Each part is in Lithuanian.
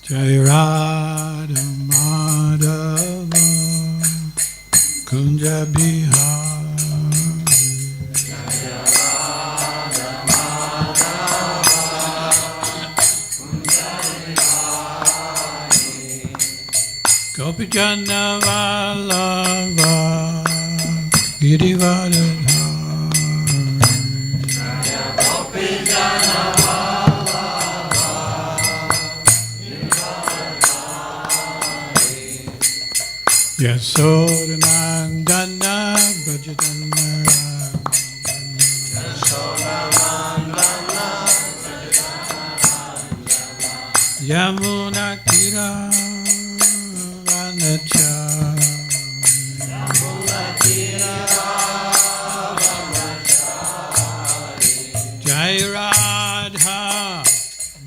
Jai Radha Madhava Kunja Bihari Jai Radha Madhava Kunja Bihari Gopi Jana Vallabha Girivardhari Gopi Jana Yasodhanandana Brajadana Yasodhanandana Yamuna Tira Vanacha Yamuna Tira Vanacha Jai Radha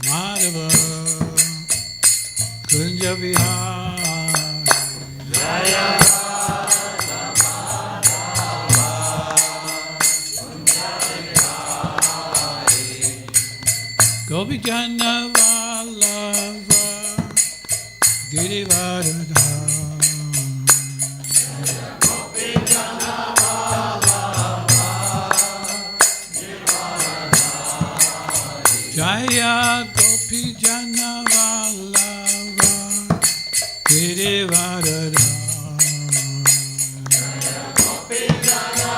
Madhava Kunja Vihari Gopi Jana Vallabha Girivardhari Gopi Jana Vallabha Girivardhari Jaya Gopi Jana Vallabha Girivardhari Jaya Gopi Jana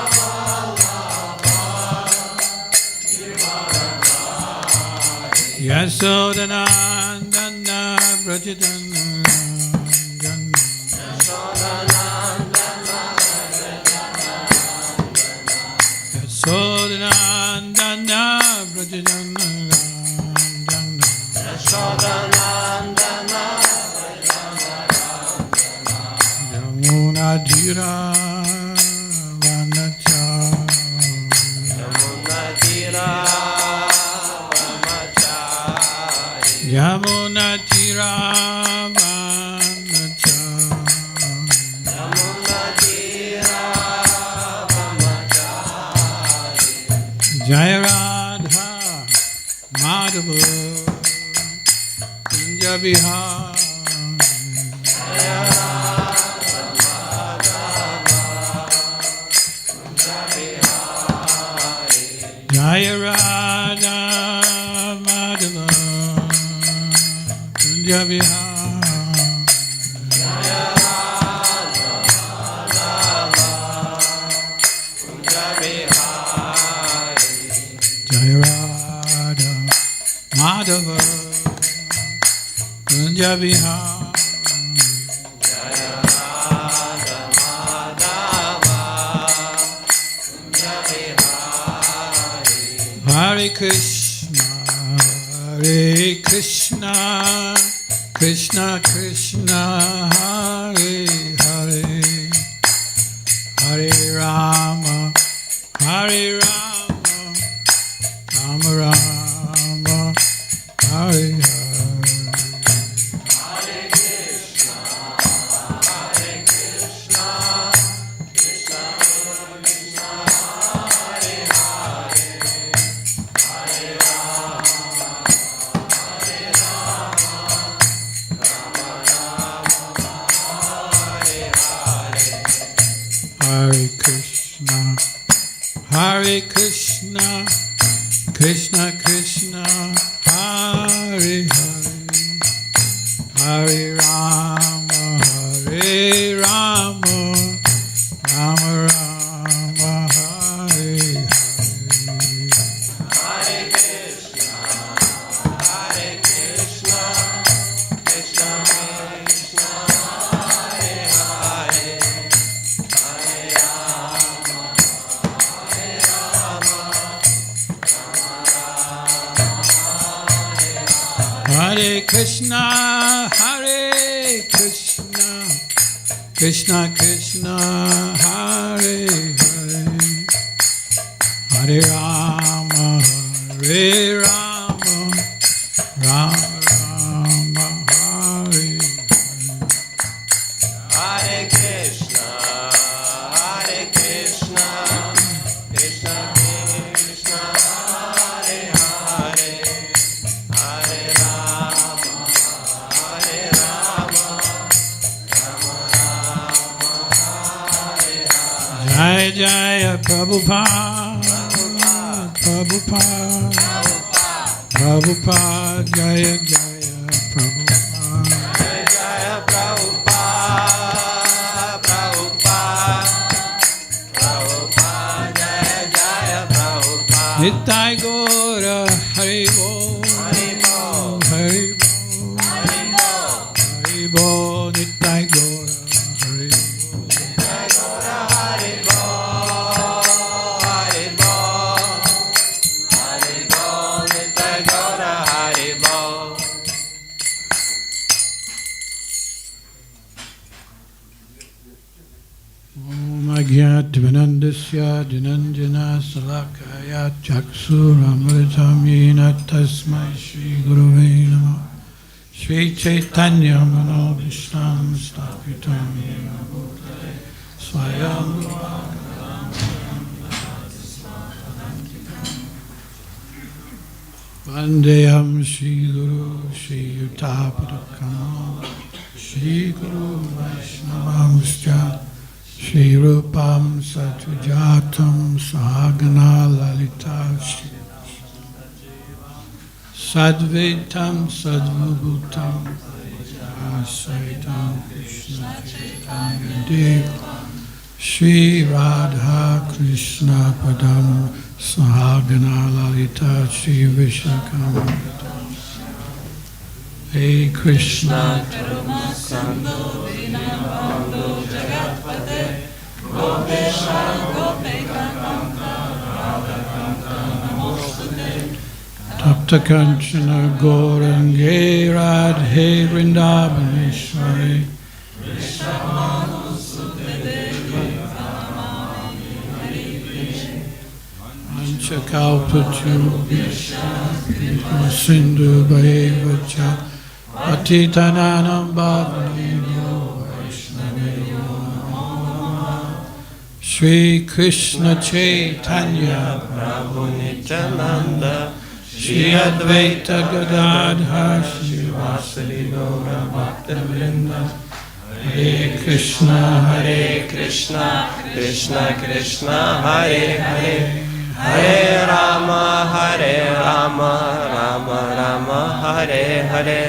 Yasodhanandana Brajadana Yasodhanandana Brajadana Yamuna Jira Vanacha Yamuna Jira Yamuna Tira Vanacha Yamuna Tira Vanacha Jai Radha Madhava Kunja Bihari Jai Radha Madhava Kunja Bihari Jai Radha Madhava Kunja Bihari Jaya Radha Madhava Kunja Bihari Jaya Radha Madhava Kunja Bihari Jaya Radha Madhava Kunja Bihari Hare Krishna Hare Krishna Krishna Krishna Hare Hare Hare Rama Hare Rama Rama Rama Hare Hare Hare Krishna Hare Krishna Krishna Krishna Hare Hare Hare Rama Hare Rama Hare Krishna, Hare Krishna, Krishna Krishna, Hare Hare, Hare Rama, Hare Rama, Rama Rama, Hare Hare. Hare Krishna, Hare Krishna, Krishna Krishna, Hare Hare. Hare Krishna, Hare Krishna, Krishna Krishna, Hare Hare, Hare Rama, Hare Rama, Rama Rama, Hare Hare. Hare Krishna, Hare Krishna, Krishna Krishna, Hare Hare, Hare Rama, Hare Jaya Prabhupada, Prabhupada, Prabhupada, Jaya Jaya Prabhupada, Jaya Prabhupada, Prabhupada, Prabhupada, Jaya Jaya Prabhupada. Nitai Gora Haribo, Haribo, Haribo, Haribo, Haribo, Nitai Gora Haribo. Haribo, Haribo, Haribo, Nitai Gaura Haribo. Om Agyat Dvinandasya Dinanjana Salakaya Chaksuramritam Yena Tasmai Shri Gurave Namah Shri Chaitanya Mano Vishtam Stapitam Yena Bhutale Swayam Vandeham Shri Guru Shri Yutapadakam Shri Guru Vaishnavamscha Shri Rupam Satyajatam Sahagana Lalita Sadvaitam Sadvabhutam Saitam Krishna Chaitanya Deva Shri Radha Krishna Padam Sahagana Lalita Shri Vishakam Hey Krishna Karma Sandhu Dinabandhu Jagatpate Gopesha Gopekakanta Radhakanta Namostute Tapta Kanchana Gaurange Radhe Vrindavaneshwari Vrishabhanu Sute Devi Pramani Haripriye Anchakalpatubhyascha Kripa Sindhu Bhaivacha Patitananam Bhavanebhyo Vaishnaveyo Namo Namah Shri Krishna Chaitanya Prabhu Nityananda Shri Advaita Gadadhar Shivasari Gaura Bhakta Vrinda Hare Krishna Hare Krishna Krishna Krishna Hare Hare Hare Rama Hare Rama Rama Rama Hare Hare.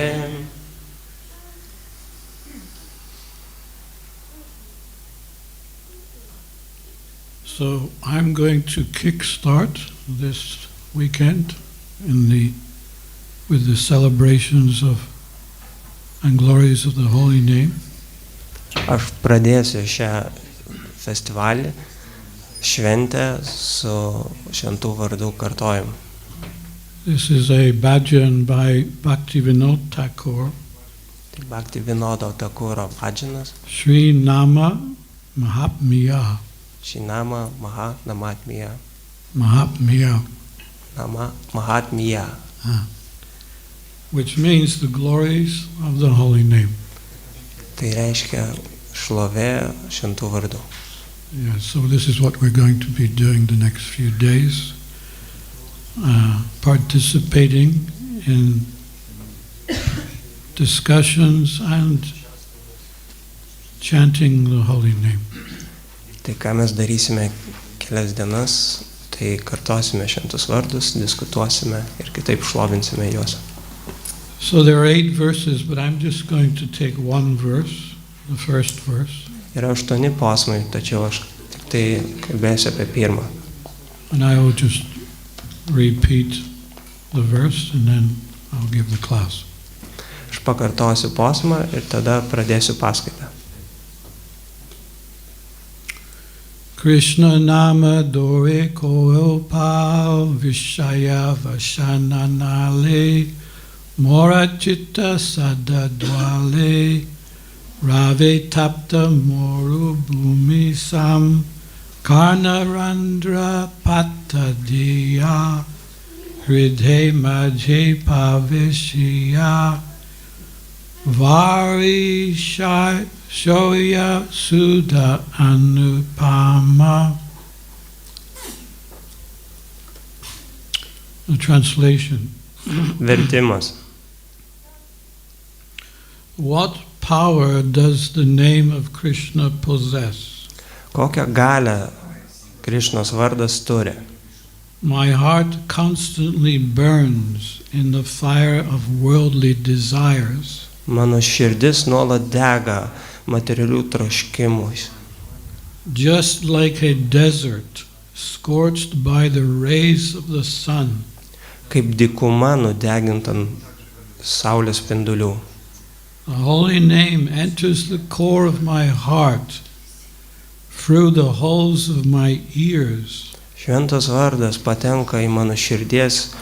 So I'm going to kickstart this weekend with the celebrations of and glories of the holy name. Aš pradėsiu šią festivalį, šventę su šventų vardų kartojimu. This is a bhajan by Bhaktivinoda Thakur. Tai Bhakti Vinodo Thakuro bhajanas. Sri Nama Mahatmya. Shinama Maha Namatmiya. Mahatmya. Nama Mahatmiya. Which means the glories of the holy name. Tai reiškia šlovė šventų vardų. Yeah, so this is what we're going to be doing the next few days, participating in discussions and chanting the holy name. Tai ką mes darysime kelias dienas, tai kartosime šventus vardus, diskutuosime ir kitaip šlovinsime juos. So there are 8 verses, but I'm just going to take one verse, the first verse. Yra 8 posmai, tačiau aš tik tai kalbėsiu apie pirmą. And I will just repeat the verse and then I'll give the class. Aš pakartosiu posmą ir tada pradėsiu paskaitą. Krishna nama dore koopal vishaya vashananale morachita sadadwale rave tapta moru bhumi sam karnarandra patadiya hridhe majhe pavishya vari shoya sudha anupama. The translation. Vertimas. What power does the name of Krishna possess? Kokią galią Krišnos vardas turi. My heart constantly burns in the fire of worldly desires. Mano širdis nuolat dega materialių troškimais. Just like a desert scorched by the rays of the sun. Kaip dykuma nudeginta saulės spindulių. The holy name enters the core of my heart through the holes of my ears. Šventas vardas patenka į mano širdies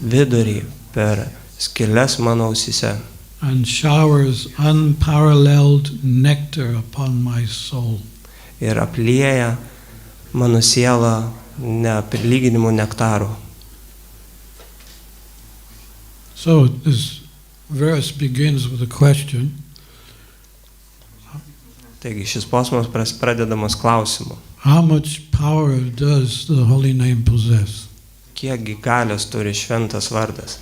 vidurį per skyles mano ausyse. And showers unparalleled nectar upon my soul. Ir aplieja mano sielą neprilyginimų nektarų. So this verse begins with a question. Taigi šis posmas pradedamas klausimu. How much power does the holy name possess? Kiekgi galios turi šventas vardas?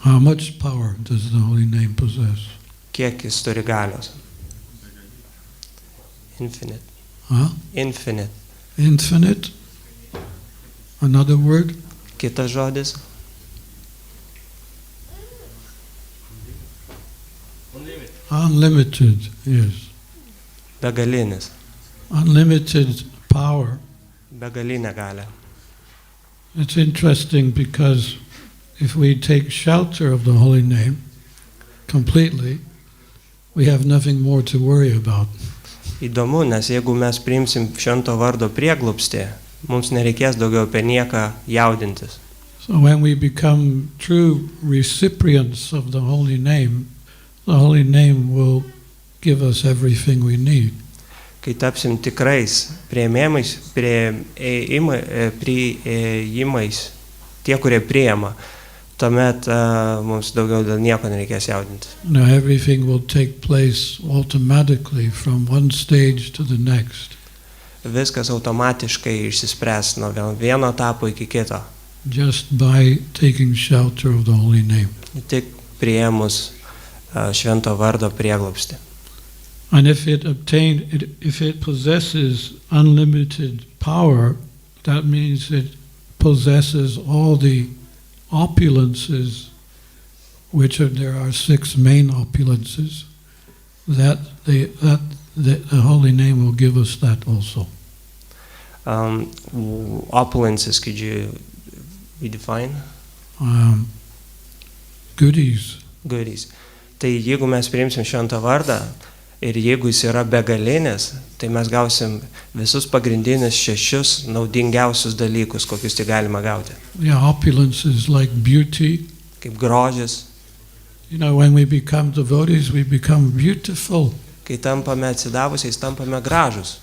How much power does the holy name possess? Kiek jis turi galios? Infinite. Huh? Infinite. Infinite? Another word? Kitas žodis? Unlimited, yes. Begalinis. Unlimited power. Begalinė galia. It's interesting because if we take shelter of the holy name completely, we have nothing more to worry about. Įdomu, nes jeigu mes priimsim švento vardo prieglobstį, mums nereikės daugiau apie nieką jaudintis. So when we become true recipients of the holy name will give us everything we need. Kai tapsim tikrais priėmimais, tie, kurie priėma, tuomet mums daugiau dėl nieko nereikės jaudintis. Now everything will take place automatically from one stage to the next. Viskas automatiškai išsispręs nuo vieno etapo iki kito. Just by taking shelter of the holy name. Tik priėmus švento vardo prieglobstį. And if it possesses unlimited power, that means it possesses all the opulences, there are 6 main opulences, that the holy name will give us that also. Opulences, could you redefine? Goodies. Goodies. Tai jeigu mes priimsim šventą vardą ir jeigu jis yra begalinis, tai mes gausim visus pagrindinius 6 naudingiausius dalykus, kokius tai galima gauti. Yeah, opulence is like beauty. Kaip grožis. You know, when we become devotees, we become beautiful. Kai tampame atsidavusiais, tampame gražus.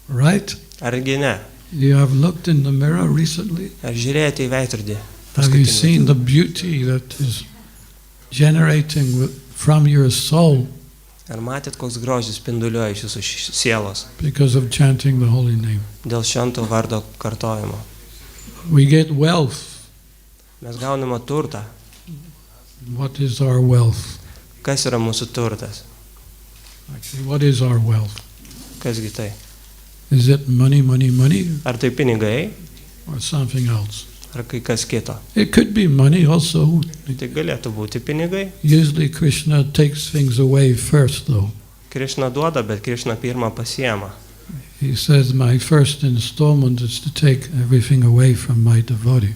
Right? Argi ne? You have looked in the mirror recently? Ar žiūrėjote į veidrodį? Have you seen the beauty that is generating from your soul? Ar matėt, koks grožis spinduliuoja iš jūsų sielos? Because of chanting the holy name. Dėl švento vardo kartojimo. We get wealth. Mes gauname turtą. What is our wealth? Kas yra mūsų turtas? Actually, what is our wealth? Kasgi tai? Is it money? Ar tai pinigai? Or something else? Ar kai kas kito? It could be money also. Tai galėtų būti pinigai. Usually Krishna takes things away first though. Krishna duoda, bet Krishna pirmą pasiema. He says, my first installment is to take everything away from my devotee.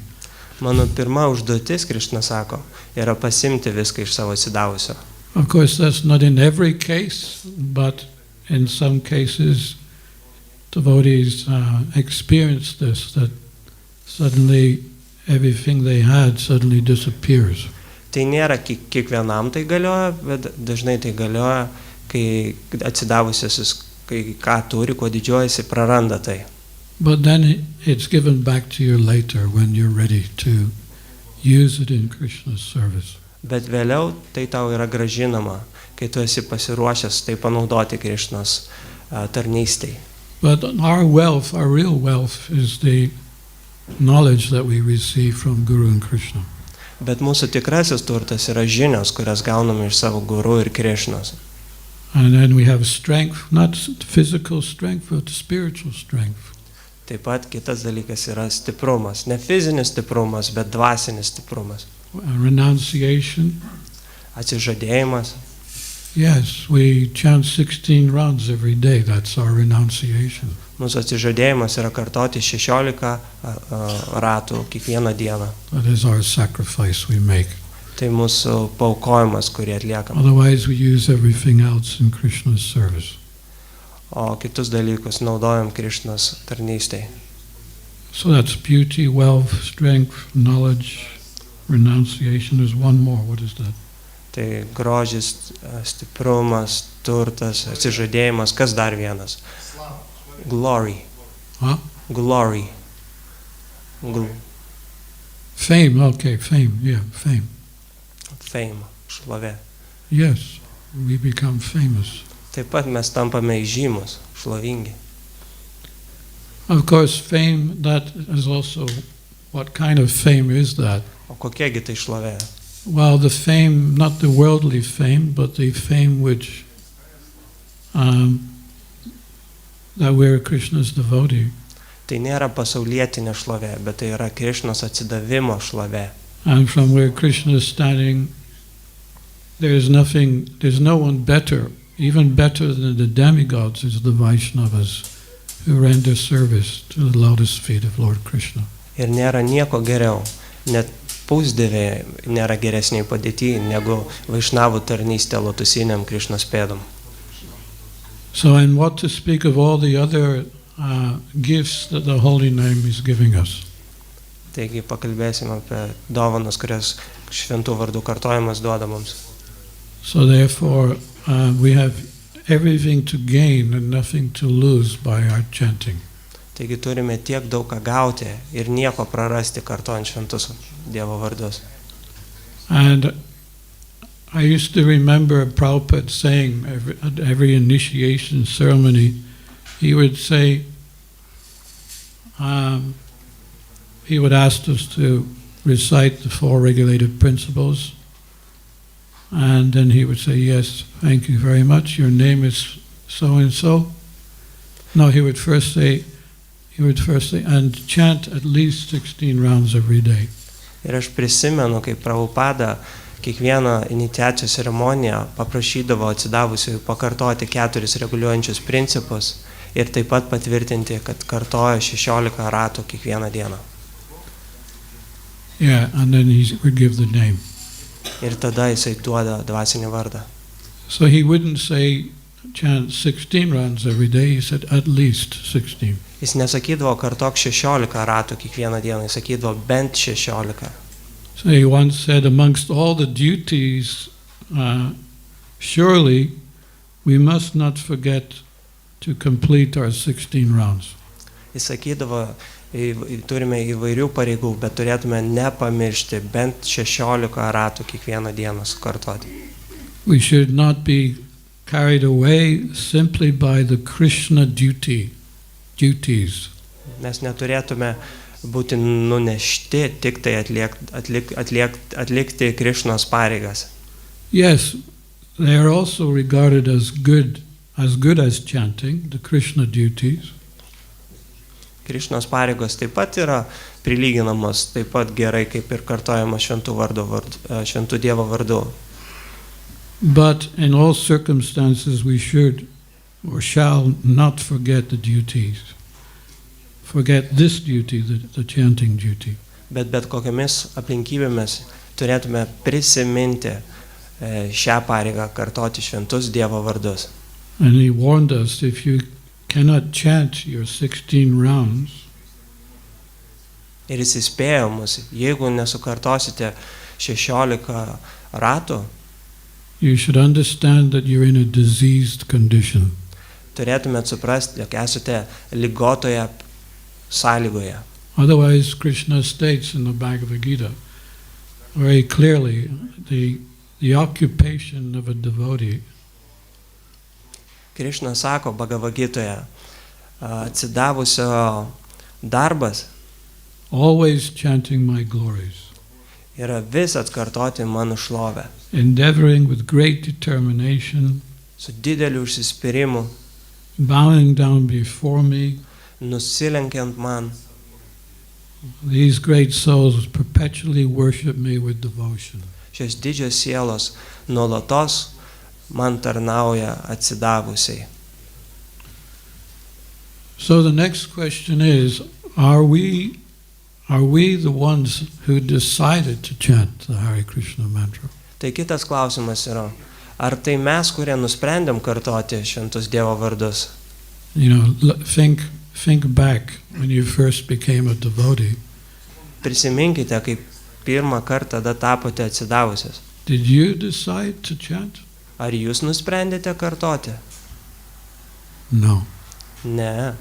Mano pirma užduotis, Krishna sako, yra pasimti viską iš savo atsidavusio. Of course, that's not in every case, but in some cases, devotees experience this, that suddenly everything they had suddenly disappears. Tai nėra kiekvienam tai galioja, bet dažnai tai galioja, kai atsidavusiasis, kai ką turi, kuo didžiuojasi, praranda tai. But then it's given back to you later when you're ready to use it in Krishna's service. Bet vėliau tai tau yra gražinama, kai tu esi pasiruošęs tai panaudoti Krishnos tarnystei. But our wealth, our real wealth, is the knowledge that we receive from Guru and Krishna. Bet mūsų tikrasis turtas yra žinios, kurias gauname iš savo guru ir Krishnos. And then we have strength, not physical strength, but spiritual strength. Tai Taip pat kitas dalykas yra stiprumas. Ne fizinis stiprumas, bet dvasinis stiprumas. Renunciation. Atsižadėjimas. Yes, we chant 16 rounds every day. That's our renunciation. Mūsų atsižadėjimas yra kartoti 16 ratų kiekvieną dieną. That is our sacrifice we make. Tai mūsų paaukojimas, kurį atliekam. Otherwise we use everything else in Krishna's service. O kitus dalykus naudojam Krišnos tarnystėje. So that's beauty, wealth, strength, knowledge, renunciation. There's one more. What is that? Tai grožis, stiprumas, turtas, atsižadėjimas. Kas dar vienas? Glory. Huh? Glory. Fame, okay, fame, yeah, fame. Fame, šlovė. Yes, we become famous. Taip pat mes tampame įžymus, šlovingi. Of course, fame, that is also, what kind of fame is that? O kokiegi tai šlovė? Well, the fame, not the worldly fame, but the fame which, that we're Krishna's devotee. Tai nėra pasaulietinė šlovė, bet tai yra Krišnos atsidavimo šlovė. And from where Krishna is standing, there's no one better, even better than the demigods is the Vaishnavas who render service to the lotus feet of Lord Krishna. Ir nėra nieko geriau, net pusdieviai nėra geresniai padėti negu Vaišnavų tarnystė lotusiniam Krišnos pėdom. So, and what to speak of all the other gifts that the Holy Name is giving us. Taigi pakalbėsime apie dovanas, kurias šventų vardų kartojimas duoda mums. So therefore, we have everything to gain and nothing to lose by our chanting. Taigi turime tiek daug ką gauti ir nieko prarasti kartojant šventus Dievo vardus. And I used to remember Prabhupada saying at every initiation ceremony, he would say, he would ask us to recite the 4 regulated principles, and then he would say, yes, thank you very much, your name is so-and-so. No, he would first say, and chant at least 16 rounds every day. Ir aš prisimenu, kaip Prabhupada kiekvieną iniciacijos ceremoniją paprašydavo atsidavusiųjų pakartoti 4 reguliuojančius principus ir taip pat patvirtinti, kad kartoja 16 ratų kiekvieną dieną. Yeah, and then he would give the name. Ir tada jisai duoda dvasinį vardą. So he wouldn't say chant 16 rounds every day, he said at least 16. Jis nesakydavo kartok 16 ratų kiekvieną dieną, jis sakydavo bent 16. So he once said, amongst all the duties, surely we must not forget to complete our 16 rounds. Jis sakydavo, turime įvairių pareigų, bet turėtume nepamiršti bent 16 ratų kiekvieną dieną sukartoti. We should not be carried away simply by the Krishna duties. Mes neturėtume būti nunešti tik tai atlikti Krišnos pareigas. Yes, they are also regarded as good as chanting, the Krishna duties. Krišnos pareigos taip pat yra prilyginamos taip pat gerai kaip ir kartojimas šventų Dievo vardu. But in all circumstances we should or shall not forget the duties. Forget this duty, the chanting duty. Bet kokiamis aplinkybėmis turėtume prisiminti šią pareigą kartoti šventus Dievo vardus. And he warned us, if you cannot chant your 16 rounds, ir jis įspėjo mus, jeigu nesukartosite 16 ratų, you should understand that you're in a diseased condition. Turėtumėt suprasti, jog esate ligotoje sąlygoje. Otherwise, Krishna states in the Bhagavad Gita very clearly the occupation of a devotee. Krišna sako Bhagavad Gitoje, atsidavusio darbas always chanting my glories. Yra vis atkartoti mano šlovę. Endeavoring with great determination, su dideliu užsispyrimu, bowing down before me, nusilenkiant man. These great souls perpetually worship me with devotion. Šios didžios sielos nuolatos man tarnauja atsidavusiai. So the next question is, are we the ones who decided to chant the Hare Krishna mantra? Tai kitas klausimas yra, ar tai mes, kurie nusprendėm kartoti šventus Dievo vardus? You know, think back when you first became a devotee. Prisiminkite, kaip pirmą kartą tada tapote atsidavusios. Did you decide to chant? Ar jūs nusprendėte kartoti? No. Ne.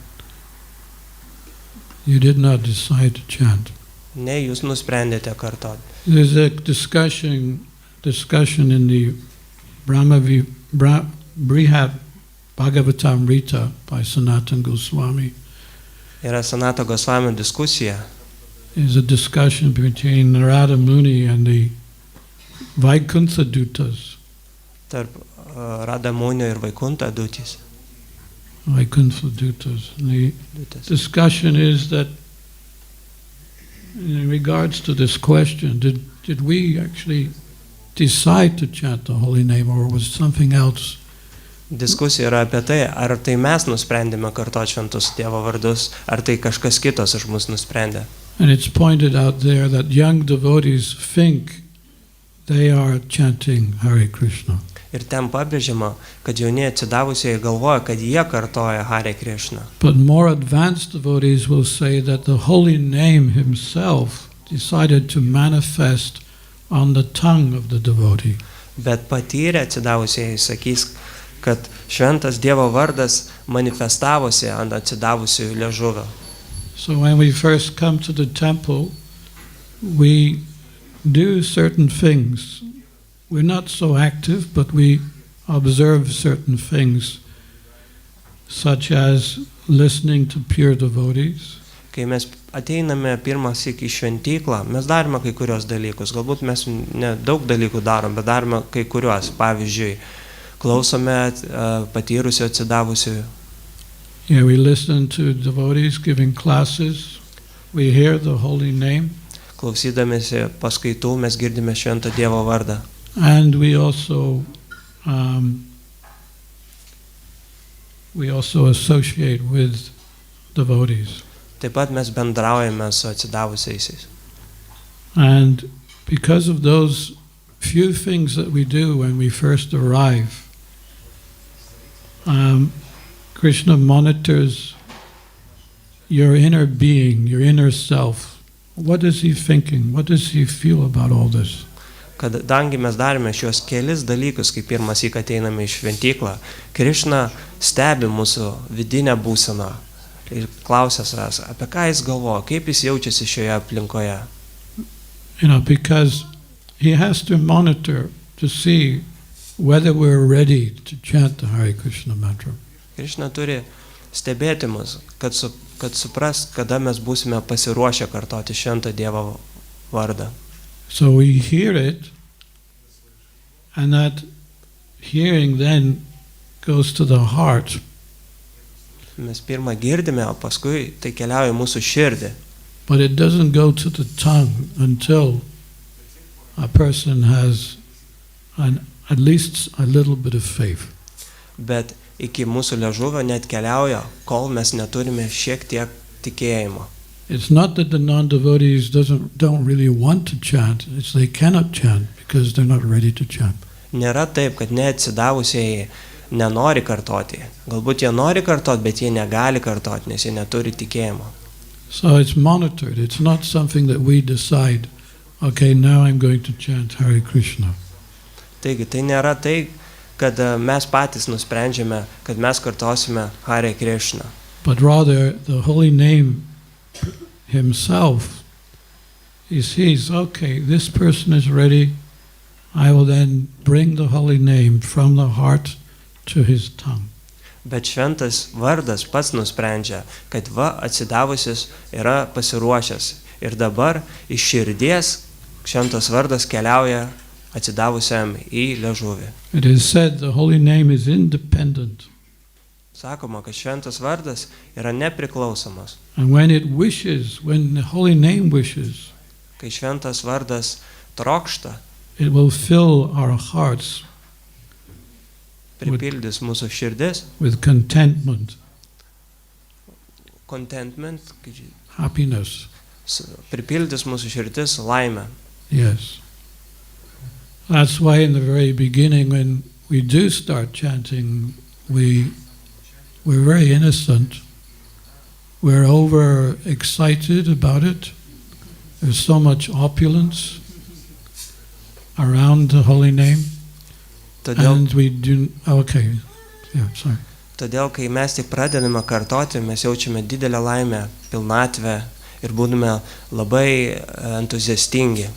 You did not decide to chant. Ne, jūs nusprendėte kartoti. There's a discussion in the Brihad Bhagavatam Ryto by Sanatana Goswami. Yra Sanatana Gosvami diskusija. There's a discussion between Narada Muni and the Vaikuntha Dutas. Tarp Radha Munio ir Vaikuntha Dutis. Vaikuntha Dutas. And the discussion is that in regards to this question, did we actually decide to chant the holy name, or was something else? Diskusija yra apie tai, ar tai mes nusprendėme kartoti šventus Dievo vardus, ar tai kažkas kitas už mus nusprendė. And it's pointed out there that young devotees think they are chanting Hare Krishna. Ir ten pabrėžiama, kad jauni atsidavusieji galvoja, kad jie kartoja Hare Krishna. But more advanced devotees will say that the holy name himself decided to manifest on the tongue of the devotee. Bet patyrę atsidavusieji sakys, kad šventas Dievo vardas manifestavosi ant atsidavusiųjų liežuvio. So when we first come to the temple, we do certain things. We're not so active, but we observe certain things, such as listening to pure devotees. Kai mes ateiname pirmas į šventyklą, mes darome kai kurios dalykus. Galbūt mes ne daug dalykų darom, bet darome kai kurios. Pavyzdžiui, klausome patyrusių atsidavusių. Yeah, we listen to devotees giving classes. We hear the holy name. Klausydamėsi paskaitų mes girdime šventą Dievo vardą. And we also associate with devotees. Taip pat mes bendraujame su atsidavusiaisiais. And because of those few things that we do when we first arrive, Krishna monitors your inner being, your inner self. What is he thinking? What does he feel about all this? Kadangi mes darėme šios kelis dalykus, kai pirmas įk ateiname į šventyklą, Krishna stebi mūsų vidinę būseną ir klausia savęs, apie ką jis galvoja, kaip jis jaučiasi šioje aplinkoje. You know, because he has to monitor to see whether we're ready to chant the Hare Krishna mantra. Krishna turi stebėti mus, kad supras, kada mes būsime pasiruošę kartoti šventą Dievo vardą. So we hear it, and that hearing then goes to the heart. Mes pirmą girdime, o paskui tai keliauja mūsų širdį. But it doesn't go to the tongue until a person has at least a little bit of faith. Bet iki mūsų liežuvio net keliauja, kol mes neturime šiek tiek tikėjimo. It's not that the non-devotees don't really want to chant, it's they cannot chant because they're not ready to chant. Nėra taip, kad neatsidavusieji nenori kartoti. Galbūt jie nori kartoti, bet jie negali kartoti, nes jie neturi tikėjimo. So it's monitored. It's not something that we decide, okay, now I'm going to chant Hare Krishna. Taigi, tai nėra tai, kad mes patys nusprendžiame, kad mes kartosime Hare Krishna. But rather, the holy name himself, he sees, okay, this person is ready, I will then bring the holy name from the heart to his tongue. Bet šventas vardas pats nusprendžia, kad atsidavusis yra pasiruošęs. Ir dabar iš širdies šventas vardas keliauja atsidavusiam į liežuvį. It is said the holy name is independent. Sakoma, kad šventas vardas yra nepriklausomas. And when it wishes, when the holy name wishes, Kai šventas vardas trokšta, it will fill our hearts pripildys mūsų širdis, with contentment, contentment, happiness. pripildys mūsų širdis laimę. Yes. That's why in the very beginning, when we do start chanting, we're very innocent. We're over excited about it. There's so much opulence around the holy name. And we do, okay, yeah, sorry. Todėl, kai mes tik pradedame kartoti, mes jaučiame didelę laimę, pilnatvę ir būtume labai entuziastingi.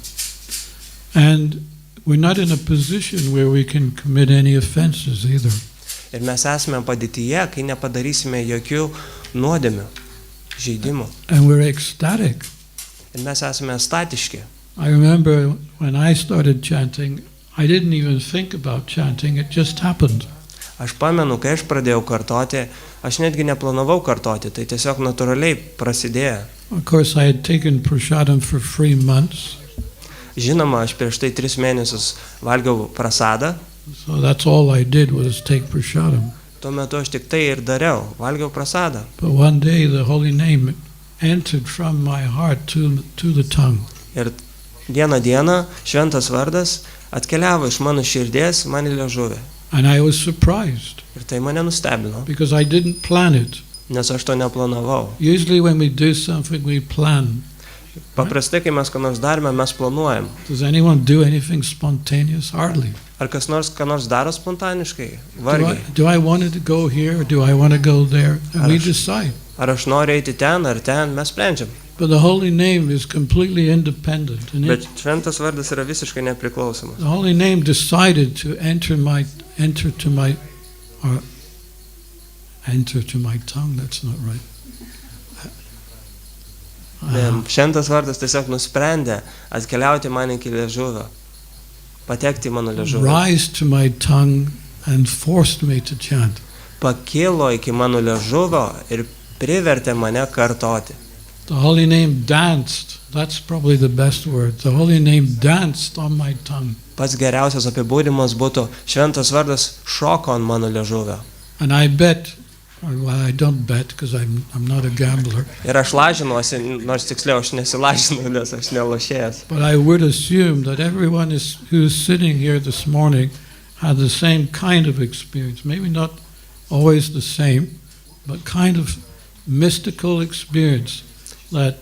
And we're not in a position where we can commit any offenses either. Ir mes esame padėtyje, kai nepadarysime jokių nuodėmių, žaidimų. And we're ecstatic. Ir mes esame statiški. I remember when I started chanting, I didn't even think about chanting, it just happened. Aš pamenu, kai aš pradėjau kartoti, aš netgi neplanavau kartoti, tai tiesiog natūraliai prasidėjo. Of course, I had taken prasadam for 3 months. Žinoma, aš prieš tai 3 mėnesius valgiau prasadą. So that's all I did was take prasadam. Tuo metu aš tik tai ir dariau, valgiau prasadą. But one day the holy name entered from my heart to the tongue. Ir vieną dieną šventas vardas atkeliavo iš mano širdies man į liežuvį. And I was surprised. Ir tai mane nustebino. Because I didn't plan it. Nes aš to neplanavau. Usually when we do something we plan. Paprastai, kai mes ką nors darome, mes planuojam. Does anyone do anything spontaneous? Hardly. Ar kas nors ką nors daro spontaniškai? Vargiai. Do I want to go here or do I want to go there? And we decide. Ar aš noriu eiti ten ar ten, mes sprendžiam. But the holy name is completely independent. And Bet šventas vardas yra visiškai nepriklausomas. the holy name decided to enter to my tongue. That's not right. Šventas vardas tiesiog nusprendė atkeliauti man iki liežuvio, patekti mano liežuvį. Rise to my tongue and forced me to chant. Pakilo iki mano liežuvio ir privertė mane kartoti. The holy name danced. That's probably the best word. The holy name danced on my tongue. Pats geriausias apibūdimas būtų šventas vardas šoko ant mano liežuvio. And I bet, well, I don't bet because I'm not a gambler. Ir aš lažinuosi, nors tiksliau aš nesilažinu, nes aš nelošėjas. But I would assume that everyone who's sitting here this morning had the same kind of experience. Maybe not always the same, but kind of mystical experience that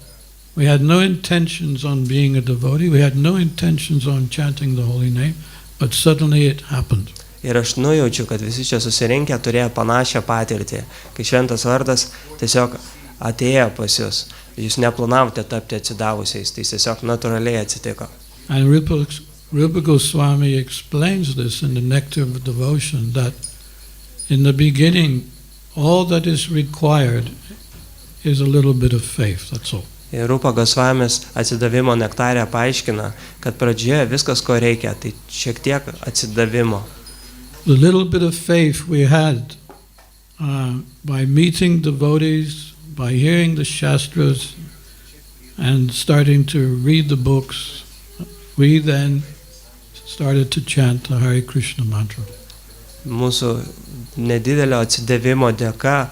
we had no intentions on being a devotee, we had no intentions on chanting the holy name, but suddenly it happened. Ir aš nujaučiu, kad visi čia susirinkę turėjo panašią patirtį, kai šventas vardas tiesiog atėjo pas jūs. Jūs neplanavote tapti atsidavusiais, tai tiesiog natūraliai atsitiko. And Rupa Goswami explains this in the Nectar of Devotion, that in the beginning all that is required is a little bit of faith, that's all. Ir Rupa Gosvamis atsidavimo nektarė paaiškina, kad pradžioje viskas, ko reikia, tai šiek tiek atsidavimo. The little bit of faith we had by meeting devotees, by hearing the Shastras and starting to read the books, we then started to chant the Hare Krishna mantra. Mūsų nedidelio atsidavimo dėka,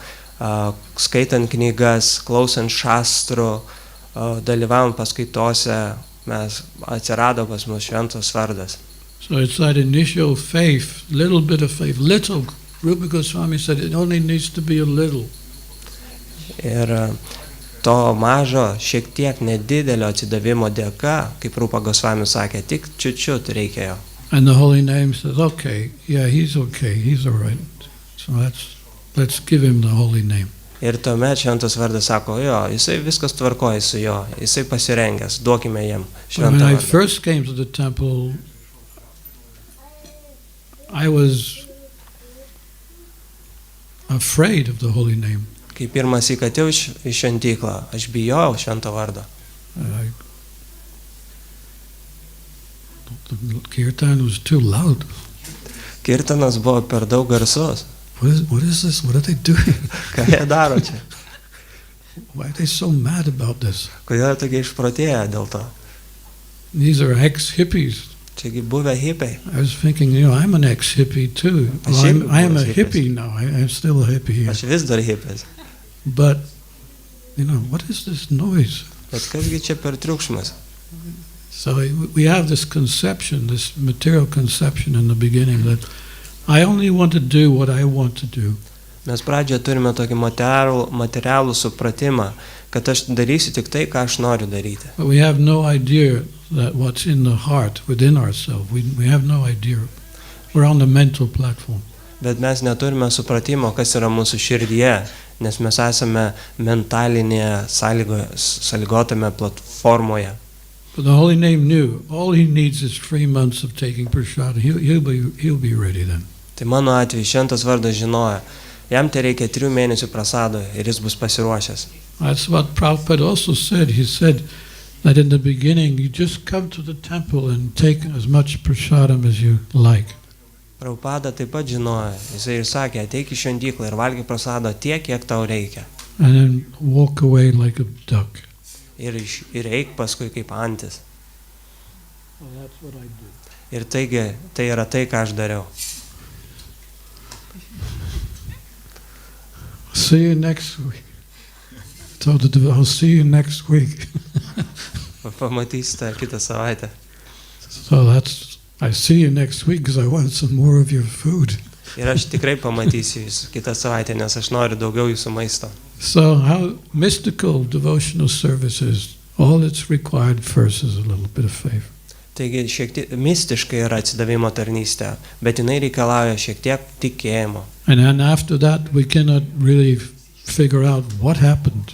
skaitant knygas, klausant šastrų, dalyvavom paskaitose, mes atsirado pas mus šventas vardas. So it's that initial faith, little bit of faith, little. Rupa Goswami said it only needs to be a little. Ir to mažo, šiek tiek nedidelio atsidavimo dėka, kaip Rupa Gosvami sakė, tik čiut reikėjo. And the holy name says, okay, he's all right. So let's give him the holy name. Ir tuomet šventas vardas sako, jisai viskas tvarkoja su jo, jisai pasirengęs, duokime jam šventą When I vardą. first came to the temple, I was afraid of the holy name. Kai pirmas įkatėjau į šventyklą, aš bijojau švento vardo. The Kirtan was too loud. Kirtanas buvo per daug garsus. what is this? What are they doing? Ką jie daro čia? Why are they so mad about this? Kodėl tokie išprotėję dėl to? These are ex-hippies. Čiagi buvę hipiai. I was thinking, I'm an ex-hippie too. Well, I am a hippie now. I'm still a hippie here. Aš vis dar hipis. But, what is this noise? Bet kasgi čia per triukšmas? So we have this conception, this material conception in the beginning that I only want to do what I want to do. Mes pradžioje turime tokį materialų supratimą, kad aš darysiu tik tai, ką aš noriu daryti. But we have no idea that what's in the heart, within ourselves. We have no idea. We're on the mental platform. Bet mes neturime supratimo, kas yra mūsų širdyje, nes mes esame mentalinėje sąlygotame platformoje. But the Holy Name knew all he needs is 3 months of taking prasad. He'll be ready then. Tai mano atveju Šventas Vardas žinojo, jam tai reikia 3 mėnesių prasado ir jis bus pasiruošęs. That's what Prabhupada also said. He said that in the beginning you just come to the temple and take as much prasadam as you like. Prabhupada taip pat žinojo, jisai ir sakė, ateik į šventyklą ir valgyk prasadą tiek, kiek tau reikia. And then walk away like a duck. Ir eik paskui kaip antis. Well, that's what I do. Ir taigi, tai yra tai, ką aš dariau. See you next week. I'll see you next week. Pamatysite kitą savaitę. So I see you next week because I want some more of your food. Ir aš tikrai pamatysiu jūs kitą savaitę, nes aš noriu daugiau jūsų maisto. So how mystical devotional service is, all that's required first is a little bit of faith. Taigi šiek tiek mistiškai yra atsidavimo tarnystė, bet jinai reikalauja šiek tiek tikėjimo. And then after that we cannot really figure out what happened.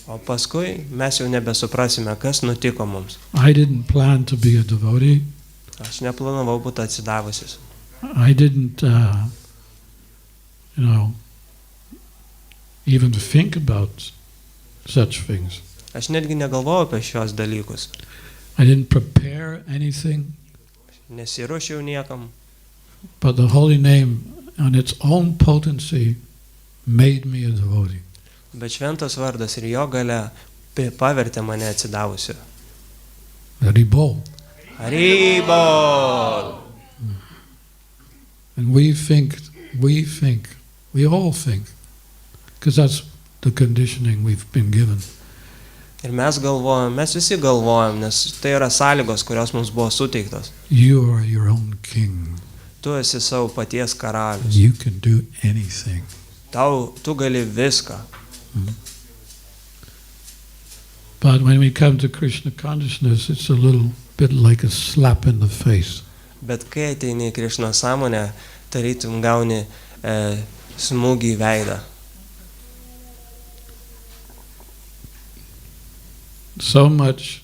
O paskui mes jau nebesuprasime, kas nutiko mums. I didn't plan to be a devotee. Aš neplanavau būti atsidavusis. I didn't, even think about such things. Aš netgi negalvojau apie šios dalykus. I didn't prepare anything. Nesiruošiau niekam. But the Holy Name, on its own potency, made me a devotee. Bet Šventas Vardas ir jo galia pavertė mane atsidavusiu. Haribol. Haribol! And we all think, because that's the conditioning we've been given. Ir mes visi galvojam, nes tai yra sąlygos, kurios mums buvo suteiktos. You are your own king. Tu esi savo paties karalius. You can do anything. Tu gali viską. But when we come to Krishna consciousness, it's a little bit like a slap in the face. Bet kai ateini į Krišną sąmonę, tarytum gauni smūgį į veidą. So much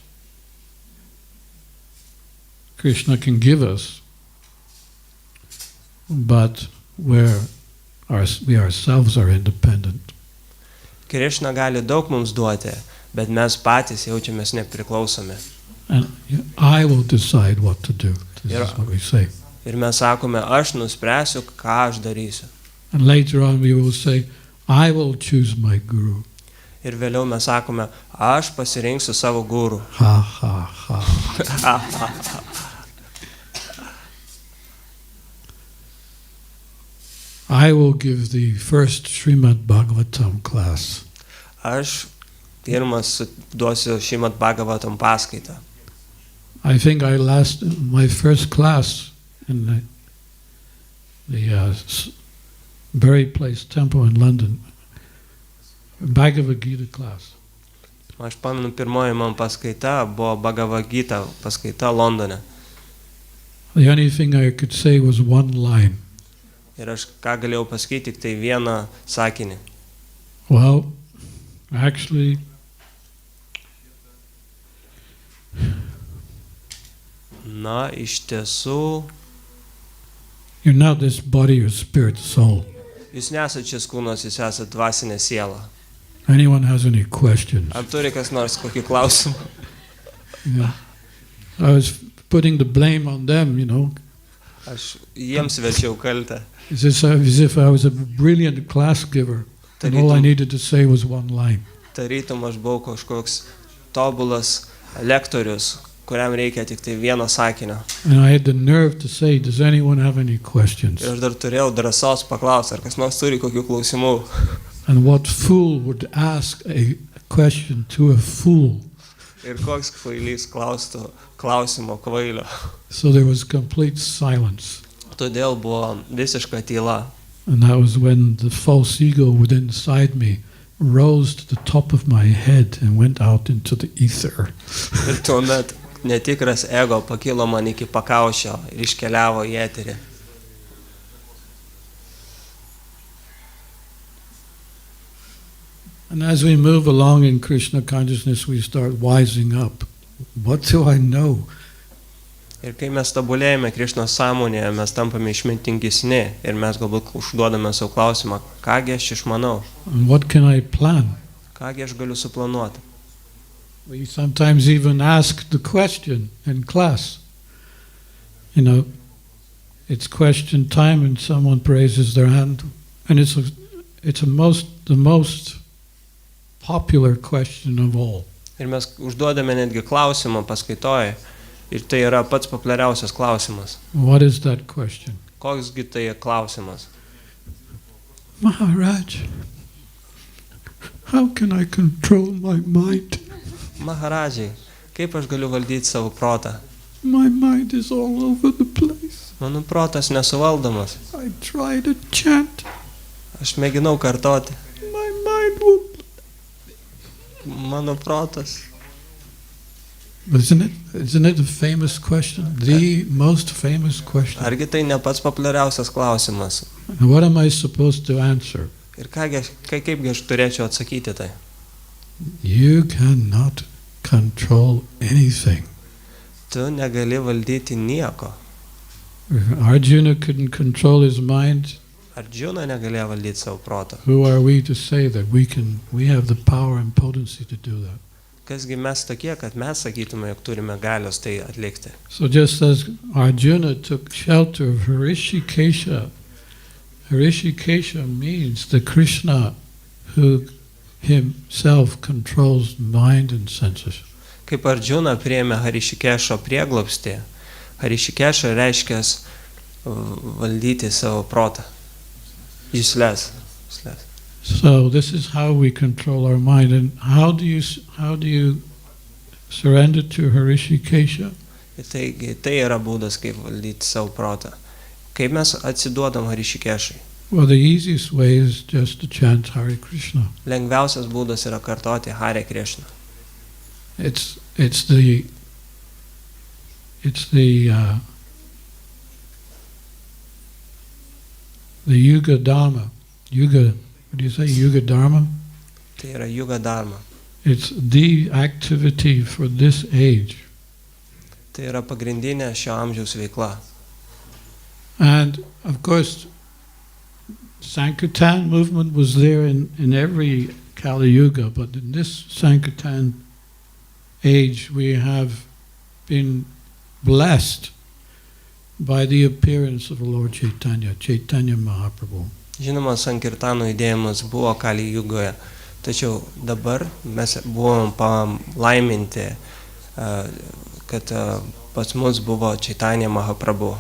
Krishna can give us, but we ourselves are independent. Krišna gali daug mums duoti, bet mes patys jaučiamės nepriklausomi. And I will decide what to do. This is what we say. Ir mes sakome, aš nuspręsiu, ką aš darysiu. And later on we will say, I will choose my guru. Ir vėliau mes sakome, aš pasirinksiu savo guru. Ha, ha, ha. I will give the first Šrimad-Bhagavatam class. Aš pirmas duosiu Šrimad-Bhagavatam paskaitą. I think my first class in the Bury Place Temple in London, Bhagavad Gita class. Aš pamenu, pirmoji man paskaita buvo Bhagavad Gita paskaita Londone. The only thing I could say was one line. Ir aš ką galėjau pasakyti, tik tai vieną sakinį. Well, actually, na, iš tiesų, you're not this body or spirit, soul. Jūs nesate šis kūnas, jūs esate dvasinė siela. Anyone has any questions? Ar turi kas nors kokį klausimą? Yeah. I was putting the blame on them, Aš jiems verčiau kaltę. It's as if I was a brilliant class giver, and all I needed to say was one line. Tarytum aš buvau kažkoks tobulas lektorius, kuriam reikia tik tai vieno sakinio. And I had the nerve to say, does anyone have any questions? Ir aš dar turėjau drąsos paklausti, ar kas nors turi kokių klausimų. And what fool would ask a question to a fool? Ir koks kvailys klaustų klausimo kvailio. So there was complete silence. Todėl buvo visiška tyla. And that was when the false ego within inside me rose to the top of my head and went out into the ether. Ir tuomet netikras ego pakilo man iki pakaušio ir iškeliavo į eterį. And as we move along in Krishna consciousness, we start wising up. What do I know? Ir kai mes tobulėjame Krišnos sąmonėje, mes tampame išmintingesni ir mes galbūt užduodame savo klausimą, kągi aš išmanau, And what can I plan? kągi aš galiu suplanuoti. We sometimes even ask the question in class. You know, it's question time and someone raises their hand. And it's the most popular question of all. Ir mes užduodame netgi klausimą paskaitoje. Ir tai yra pats populiariausias klausimas. What is that question? Koksgi tai klausimas? Maharaj, how can I control my mind? Maharadžiai, kaip aš galiu valdyti savo protą? My mind is all over the place. Mano protas nesuvaldomas. I try to chant. Aš mėginau kartoti. My mind will... Mano protas. Isn't it a famous question? The most famous question. Argi tai ne pats populiariausias klausimas? And what am I supposed to answer? Ir kaipgi aš turėčiau atsakyti tai? You cannot control anything. Tu negali valdyti nieko. Arjuna couldn't control his mind. Arjuna negalėjo valdyti savo protą. Who are we to say that we have the power and potency to do that? Kasgi mes tokie, kad mes sakytume, jog turime galios tai atlikti. So just as Arjuna took shelter of Hrishikesha, Hrishikesha means the Krishna who himself controls mind and senses. Kaip Arjuna priėmė Harishikešo prieglobstį, Harishikesha reiškia valdyti savo protą. Jusles. So this is how we control our mind. And how do you surrender to Hrishikesha? Tai yra būdas, kaip valdyti savo protą. Kaip mes atsiduodam Harishikešai? Well, the easiest way is just to chant Hare Krishna. Lengviausias būdas yra kartoti Hare Krishna. It's the Yuga Dharma. Yuga, what do you say? Yuga Dharma? Tai yra Yuga Dharma. It's the activity for this age. Tai yra pagrindinė šio amžiaus veikla. And of course, Sankirtan movement was there in every Kali Yuga, but in this Sankirtan age we have been blessed by the appearance of Lord Chaitanya Mahaprabhu. Žinoma, Sankirtano judėjimas buvo Kali Jugoje, tačiau dabar mes buvom palaiminti, kad pas mus buvo Chaitanya Mahaprabhu.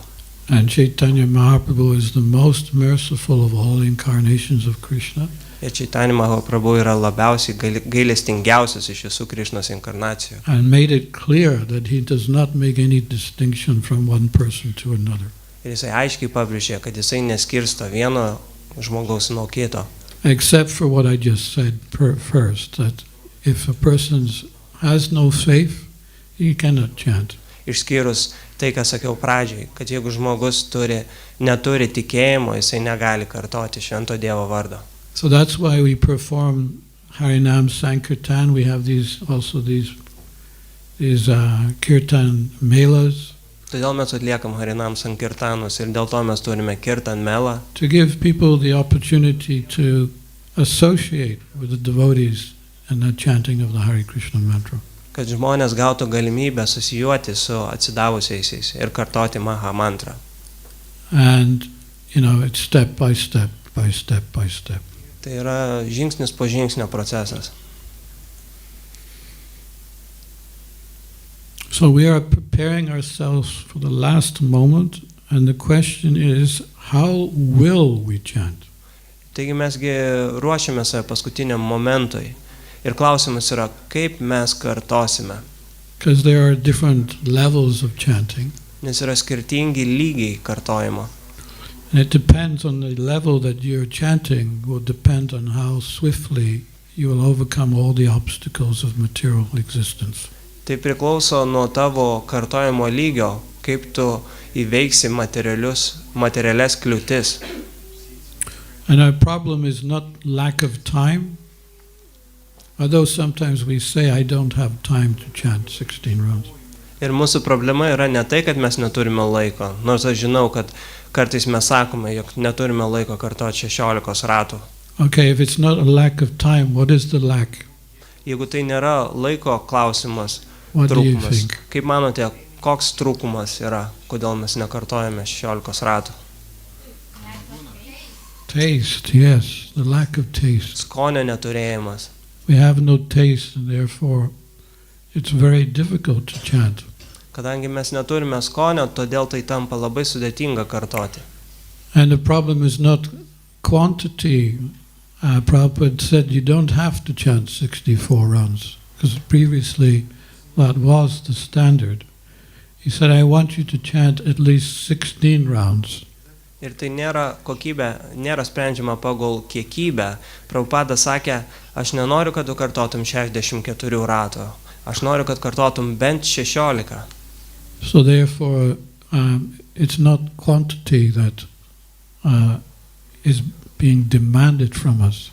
And Chaitanya Mahaprabhu is the most merciful of all incarnations of Krishna. Ir Chaitanya Mahaprabhu yra labiausiai gailestingiausias iš visų Krishnos inkarnacijų. And made it clear that he does not make any distinction from one person to another. Ir jisai aiškiai pabrėžė, kad jisai neskirsto vieno žmogaus nuo kito. Except for what I just said first, that if a person has no faith, he cannot chant. Išskyrus tai, ką sakiau pradžiai, kad jeigu žmogus neturi tikėjimo, jisai negali kartoti švento Dievo vardo. So that's why we perform Harinam Sankirtan. We have these Kirtan Melas. Todėl mes atliekam Harinam Sankirtanus ir dėl to mes turime Kirtan Mela. To give people the opportunity to associate with the devotees in the chanting of the Hare Krishna mantra. Kad žmonės gautų galimybę susijuoti su atsidavusiaisiais ir kartoti Maha mantrą. And, it's step by step, by step by step. Tai yra žingsnis po žingsnio procesas. So we are preparing ourselves for the last moment, and the question is, how will we chant? Taigi mesgi ruošiame save paskutiniam momentui. Ir klausimas yra, kaip mes kartosime. Because there are different levels of chanting. Nes yra skirtingi lygiai kartojimo. And it depends on the level that you're chanting, will depend on how swiftly you will overcome all the obstacles of material existence. Tai priklauso nuo tavo kartojimo lygio, kaip tu įveiksi materialias kliūtis. And our problem is not lack of time, although sometimes we say, I don't have time to chant 16 rounds. Ir mūsų problema yra ne tai, kad mes neturime laiko, nors aš žinau, kad kartais mes sakome, jog neturime laiko kartoti 16 ratų. Okay, if it's not a lack of time, what is the lack? Jeigu tai nėra laiko klausimas, What do you trūkumas, think? kaip manote, koks trūkumas yra, kodėl mes nekartojame 16 ratų? Taste, yes, the lack of taste. Skonio neturėjimas. We have no taste, and therefore it's very difficult to chant. Kadangi mes neturime skonio, todėl tai tampa labai sudėtinga kartoti. And the problem is not quantity. Prabhupada said you don't have to chant 64 rounds, because previously that was the standard. He said, I want you to chant at least 16 rounds. Ir tai nėra kokybė, nėra sprendžiama pagal kiekybę. Prabhupada sakė, aš nenoriu, kad tu kartotum 64 ratų. Aš noriu, kad kartotum bent 16. So therefore, it's not quantity that is being demanded from us.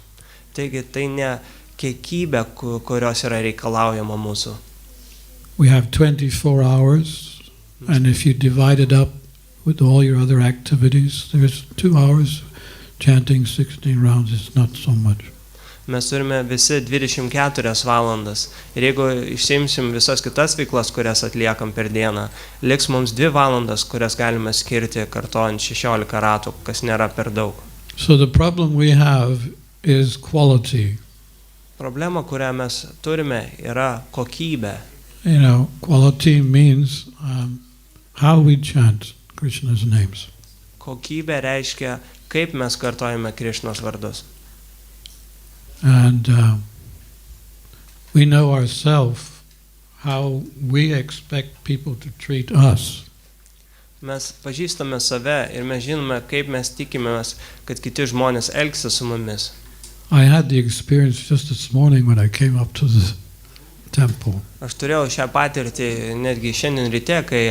Taigi tai ne kiekybė, kurios yra reikalaujama mūsų. We have 24 hours, and if you divide it up with all your other activities, there's 2 hours chanting 16 rounds. It's not so much. Mes turime visi 24 valandas. Ir jeigu išsiimsim visas kitas veiklas, kurias atliekam per dieną, liks mums 2 valandas, kurias galime skirti kartojant 16 ratų, kas nėra per daug. So the problem we have is quality. Problema, kurią mes turime, yra kokybė. Quality means how we chant Krishna's names. Kokybė reiškia, kaip mes kartojame Krišnos vardus. And we know ourselves how we expect people to treat us. Mes pažįstame save ir mes žinome, kaip mes tikimės, kad kiti žmonės elgsis su mumis. I had the experience just this morning when I came up to the temple. Aš turėjau šią patirtį netgi šiandien ryte, kai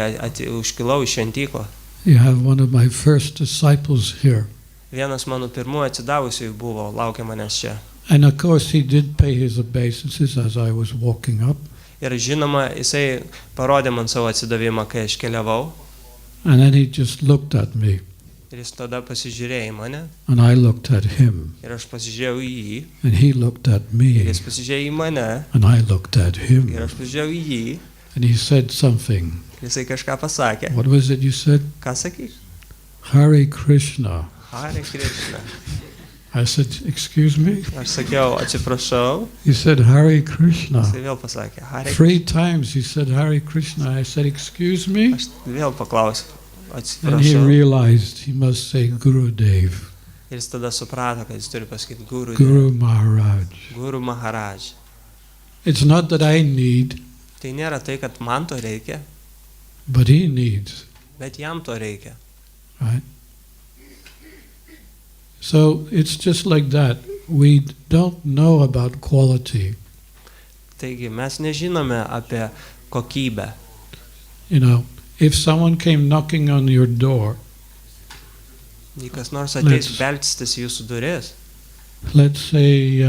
užkilau iš šventyklą. You have one of my first disciples here. Vienas mano pirmųjų atsidavusiųjų buvo, laukia manęs čia. And of course he did pay his obeisances as I was walking up. Ir žinoma, jisai parodė man savo atsidavimą, kai aš keliavau. And then he just looked at me. Ir jis tada pasižiūrėjo į mane. And I looked at him. Ir aš pasižiūrėjau į jį. And he looked at me. Ir jis pasižiūrėjo į mane. And I looked at him. Ir aš pasižiūrėjau į jį. And he said something. Jisai kažką pasakė. What was it you said? Ką sakys? Hare Krishna. Hare Krishna. I said, excuse me? Aš sakiau, atsiprašau. He said, Hare Krishna. Jisai vėl pasakė, Hare Krishna. 3 times he said, Hare Krishna. I said, excuse me? Aš vėl paklausiau, And he atsiprašau. realized he must say Gurudev, Ir jis tada suprato, kad jis turi pasakyti Guru Maharaj. Guru Maharaj. It's not that I need, Tai nėra tai, kad man to reikia, but he needs, bet jam to reikia. right? So it's just like that. We don't know about quality. Taigi mes nežinome apie kokybę. If someone came knocking on your door, Jei kas nors ateis belstis į jūsų duris, let's say,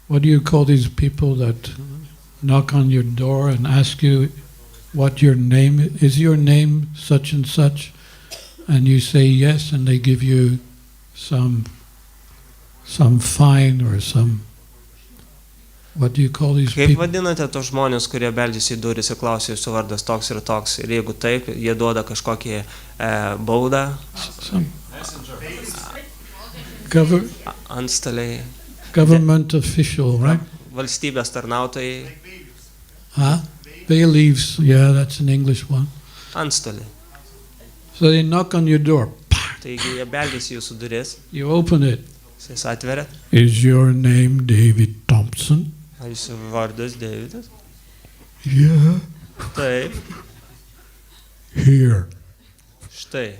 what do you call these people that knock on your door and ask you what your name is? Is your name such and such? And you say yes, and they give you some fine or some. What do you call these Kaip people? vadinate tos žmonės, kurie beldžiasi į duris ir klausia, jūsų vardas toks ir toks? Ir jeigu taip, jie duoda kažkokį baudą, Some Gover- antstaliai, government official, right? valstybės tarnautojai, Huh? Bailiffs, yeah, that's an English one. antstoliai. So they knock on your door. Taigi jie beldžiasi į jūsų duris, You open it. jūs atveriat. Is your name David Thompson? Ar jūsų vardas Deividas? Yeah. Taip, Here, štai,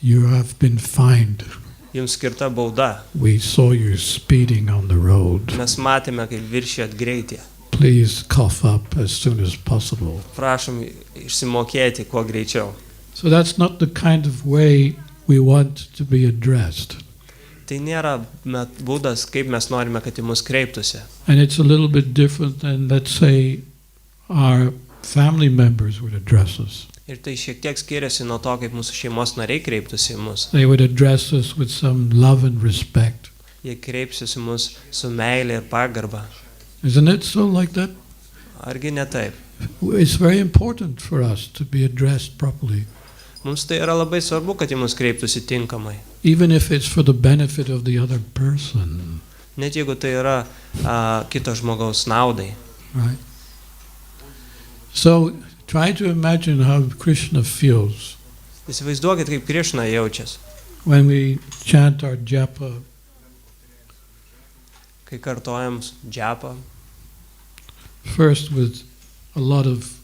you have been fined. jums skirta bauda. We saw you speeding on the road. Mes matėme, kaip viršijat greitį. Please cough up as soon as possible. Prašom išsimokėti kuo greičiau. So that's not the kind of way we want to be addressed. Tai nėra būdas, kaip mes norime, kad į mus kreiptųsi. And it's a little bit different than, let's say, our family members would address us. Ir tai šiek tiek skiriasi nuo to, kaip mūsų šeimos nariai kreiptųsi į mus. They would address us with some love and respect. Jie kreipsis į mus su meilė ir pagarba. Isn't it so like that? Argi ne taip? It's very important for us to be addressed properly, Mums tai yra labai svarbu, kad į mus kreiptųsi tinkamai. even if it's for the benefit of the other person, Net jeigu tai yra kito žmogaus naudai. right? So try to imagine how Krishna feels Įsivaizduokit, kaip Krišna jaučiasi, when we chant our Japa. kai kartojam Džapą. First with a lot of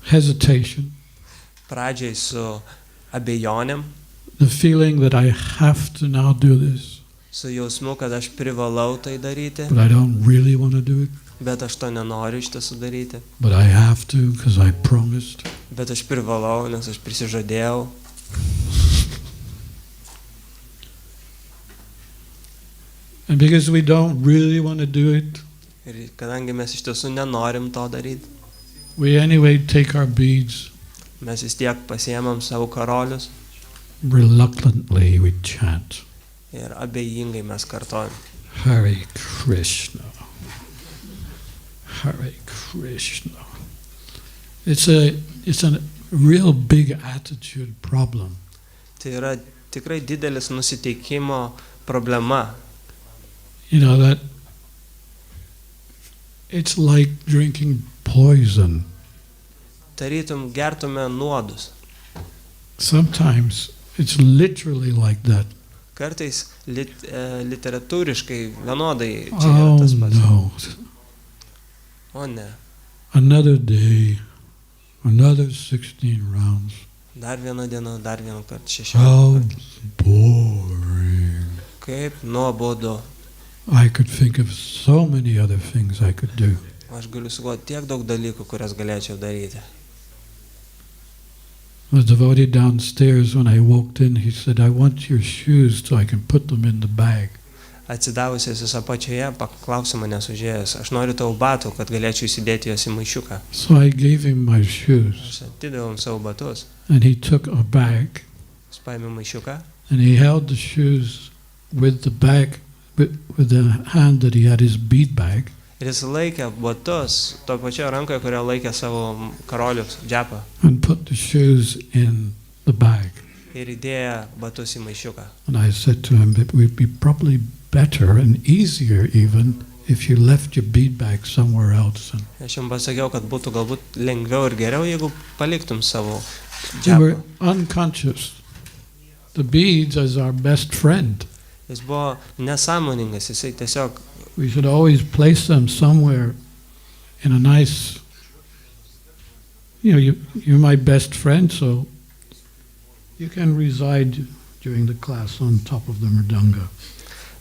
hesitation, Pradžiai su abejonėm, the feeling that I have to now do this, su jausmu, kad aš privalau tai daryti, but I don't really want to do it, bet aš to nenoriu iš tiesų daryti. but I have to because I promised. Bet aš privalau, nes aš prisižadėjau. And because we don't really want to do it, Ir kadangi mes iš tiesų nenorim to daryti, we anyway take our beads, mes vis tiek pasiemam savo karolius reluctantly we chant, ir abejingai mes kartojam. Hare Krishna, Hare Krishna. It's a real big attitude problem. Tai yra tikrai didelis nusiteikimo problema. You know that it's like drinking poison. Tarytum gertume nuodus. Sometimes it's literally like that. Kartais literatūriškai vienodai čia yra Oh tas pats. no. O ne. Another day, another 16 rounds. Dar viena diena, dar vieną kartą 16. How boring. Kaip nuobodu. I could think of so many other things I could do. Aš galiu sugalvoti tiek daug dalykų, kurias galėčiau daryti. The devotee downstairs, when I walked in, he said, I want your shoes so I can put them in the bag. Atsidavusiais jis apačioje paklausė manęs užėjęs, aš noriu tavo batų, kad galėčiau įsidėti juos į maišiuką. So I gave him my shoes, Aš atidaviau savo batus. and he took a bag, Jis paėmė maišiuką and he held the shoes with the bag, with the hand that he had his bead bag, ir jis laikė batus to pačio rankoje, kurio laikė savo karolius Džapą. and put the shoes in the bag. Ir įdėjo batus į maišiuką. And I said to him, it would be probably better and easier even if you left your bead bag somewhere else. And Aš jums pasakiau, kad būtų galbūt lengviau ir geriau, jeigu paliktum savo we were Džapą. unconscious. The beads as our best friend. Jis buvo nesąmoningas, jisai tiesiog We should always place them somewhere in a nice, you're my best friend, so you can reside during the class on top of the mridanga.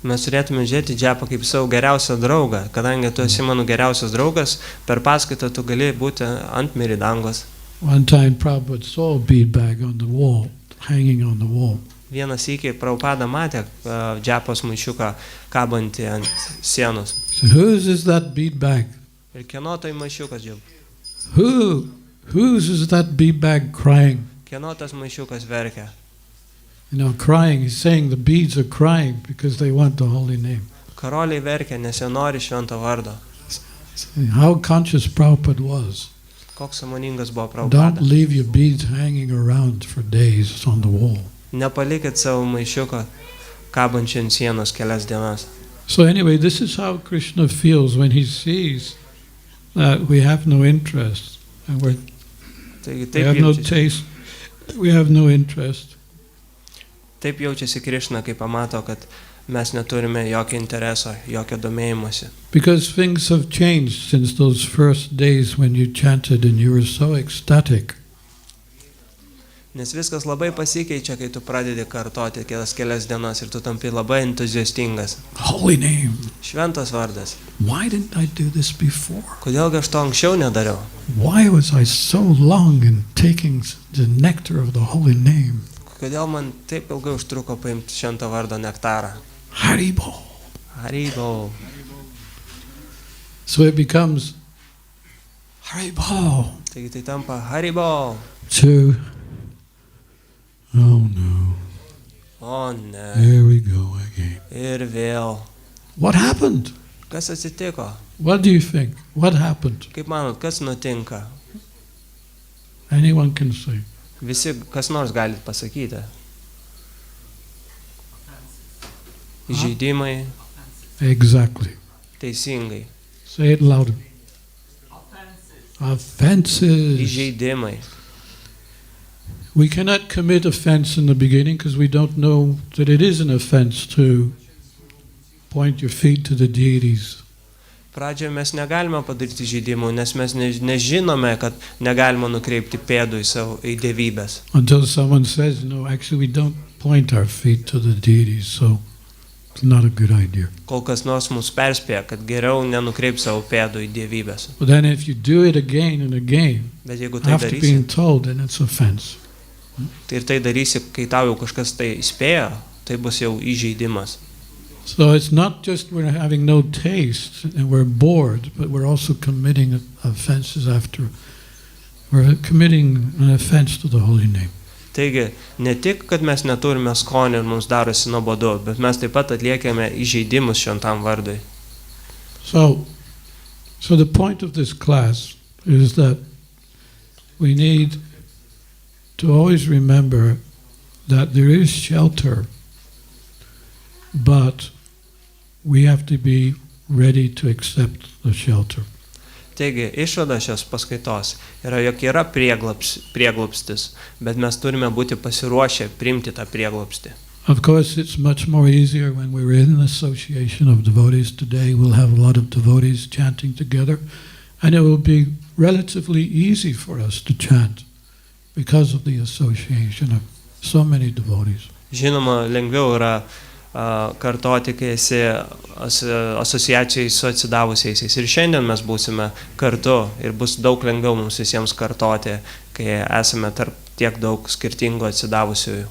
mes turėtume žiūrėti Džapą kaip savo geriausią draugą, kadangi tu esi mano geriausias draugas, per paskaitą tu gali būti ant miridangos. One time Prabhupada saw a bead bag on the wall, hanging on the wall. Vieną sykį Prabhupada matė Džapos maišiuką kabantį ant sienos. He said, whose is that bead bag? Ir kieno tai maišiukas, Džap? Whose is that bead bag crying? Kieno tas maišiukas verkia? crying. He's saying the beads are crying because they want the holy name. Karoliai verkia, nes jie nori švento vardo. How conscious Prabhupada was. Koks sąmoningas buvo Don't Prabhupada. leave your beads hanging around for days on the wall. Nepalikit savo maišiuko kabančio ant sienos kelias dienas. So anyway, this is how Krishna feels when he sees that we have no interest and Taigi we have no taste, we have no interest. Taip jaučiasi Krišna, kai pamato, kad mes neturime jokio intereso, jokio domėjimosi. Because things have changed since those first days when you chanted and you were so ecstatic. Nes viskas labai pasikeičia, kai tu pradedi kartoti kelias dienas ir tu tampi labai entuziastingas. Holy name. Šventas vardas. Why didn't I do this before? Kodėl aš to anksčiau nedariau? Why was I so long in taking the nectar of the holy name? Kodėl man taip ilgai užtruko paimti švento vardo nektarą? Haribo. Haribo. So it becomes Haribo. Taigi tai tampa Haribo. To oh no. O ne. There we go again. Ir vėl. What happened? Kas atsitiko? What do you think? What happened? Kaip manot, kas nutinka? Anyone can say. Visi, kas nors galit pasakyti. Įžeidimai. Exactly. Teisingai. Say it louder. Offenses. Įžeidimai. We cannot commit offense in the beginning because we don't know that it is an offense to point your feet to the deities. Pradžioje mes negalime padaryti žydimų, nes mes nežinome, kad negalime nukreipti pėdų į dievybės. Until someone says, no, actually we don't point our feet to the deities, so it's not a good idea. Kol kas nors mus perspėja, kad geriau nenukreip savo pėdų į dievybės. But then if you do it again and again, Bet jeigu tai after being darysi, told, then it's offense. tai ir tai darysi, kai tau jau kažkas tai įspėja, tai bus jau įžeidimas. So it's not just we're having no taste and we're bored, but we're also committing offenses after. We're committing an offense to the holy name. Taigi, ne tik, kad mes neturime skonio ir mums darosi nuobodu, bet mes taip pat atliekame įžeidimus šventam vardui. So the point of this class is that we need to always remember that there is shelter, but we have to be ready to accept the shelter. Taigi, išvada šios paskaitos yra, jog yra prieglobstis, bet mes turime būti pasiruošę priimti tą prieglobstį. Of course, it's much more easier when we're in an association of devotees. Today we'll have a lot of devotees chanting together, and it will be relatively easy for us to chant because of the association of so many devotees. Žinoma, lengviau yra kartoti, kai esi asociacijai su atsidavusiaisiais. Ir šiandien mes būsime kartu ir bus daug lengviau mums visiems kartoti, kai esame tarp tiek daug skirtingų atsidavusiųjų.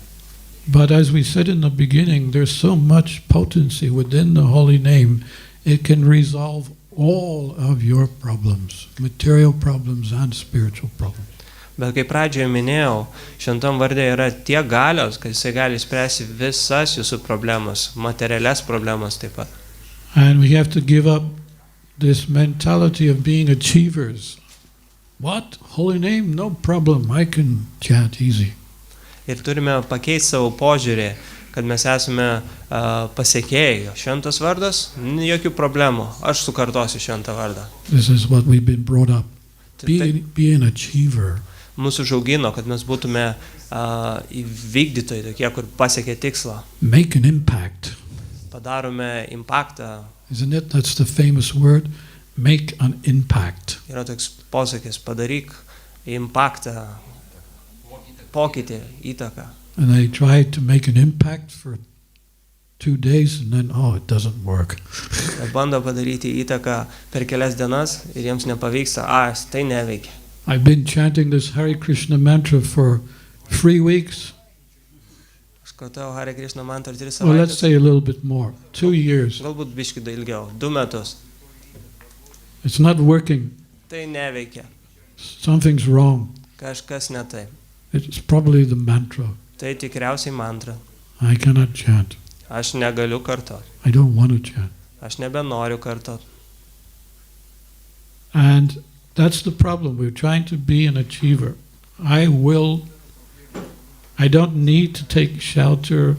But as we said in the beginning, there's so much potency within the holy name, it can resolve all of your problems, material problems and spiritual problems. Bet kaip pradžioje minėjau, šventam varde yra tiek galios, kad jisai gali spręsti visas jūsų problemas, materialias problemas taip pat. And we have to give up this mentality of being achievers. What? Holy name? No problem. I can chant easy. Ir turime pakeisti savo požiūrį, kad mes esame pasiekėjai. Šventas vardas? Jokių problemų. Aš sukartosiu šventą vardą. This is what we've been brought up. Be an achiever. Mūsų žaugino, kad mes būtume įvykdytojai, tokie, kur pasiekė tikslą. Make an impact. Padarome impaktą. Isn't it? That's the famous word. Make an impact. Yra toks posakis, padaryk impaktą, pokytį, įtaką. And they try to make an impact for 2 days and then, it doesn't work. Bando padaryti įtaką per kelias dienas ir jiems nepavyksta, tai neveikia. I've been chanting this Hare Krishna mantra for 3 weeks. Aš kartojau Hare Krishna mantrą 3 savaitės. Well, let's say a little bit more. 2 years. Galbūt biškį ilgiau, 2 metus. It's not working. Tai neveikia. Something's wrong. Kažkas ne taip. It's probably the mantra. Tai tikriausiai mantra. I cannot chant. Aš negaliu kartoti. I don't want to chant. Aš nebenoriu kartoti. And that's the problem. We're trying to be an achiever. I don't need to take shelter